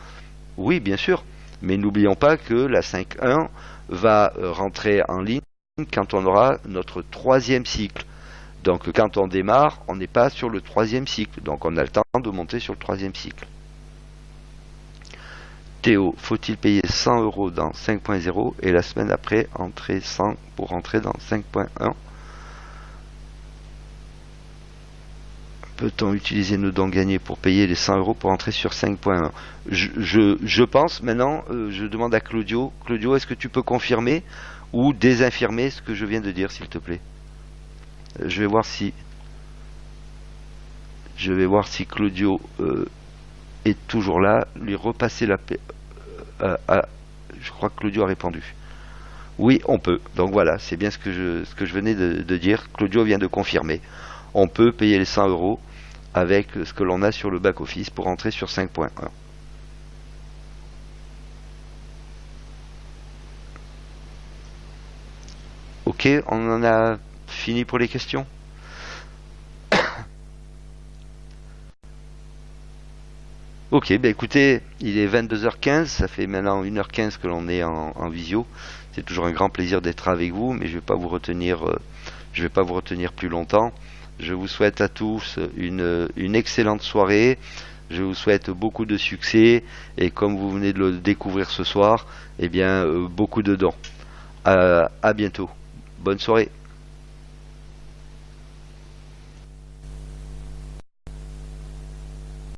oui bien sûr, mais n'oublions pas que la 5.1 va rentrer en ligne quand on aura notre troisième cycle. Donc quand on démarre, on n'est pas sur le troisième cycle, donc on a le temps de monter sur le troisième cycle. Théo, faut-il payer 100 euros dans 5.0 et la semaine après entrer 100 pour rentrer dans 5.1? Peut-on utiliser nos dons gagnés pour payer les 100 euros pour entrer sur 5.1? Je pense, maintenant, je demande à Claudio. Claudio, est-ce que tu peux confirmer ou désinfirmer ce que je viens de dire, s'il te plaît? Je vais voir si Claudio est toujours là. Lui repasser la paix. Je crois que Claudio a répondu. Oui, on peut. Donc voilà, c'est bien ce que je venais de dire. Claudio vient de confirmer. On peut payer les 100 euros avec ce que l'on a sur le back-office pour entrer sur 5.1. Ok, on en a fini pour les questions. Ok, bah écoutez, il est 22h15, ça fait maintenant 1h15 que l'on est en visio. C'est toujours un grand plaisir d'être avec vous, mais je vais pas vous retenir plus longtemps. Je vous souhaite à tous une excellente soirée. Je vous souhaite beaucoup de succès et comme vous venez de le découvrir ce soir, eh bien beaucoup de dons. À bientôt. Bonne soirée.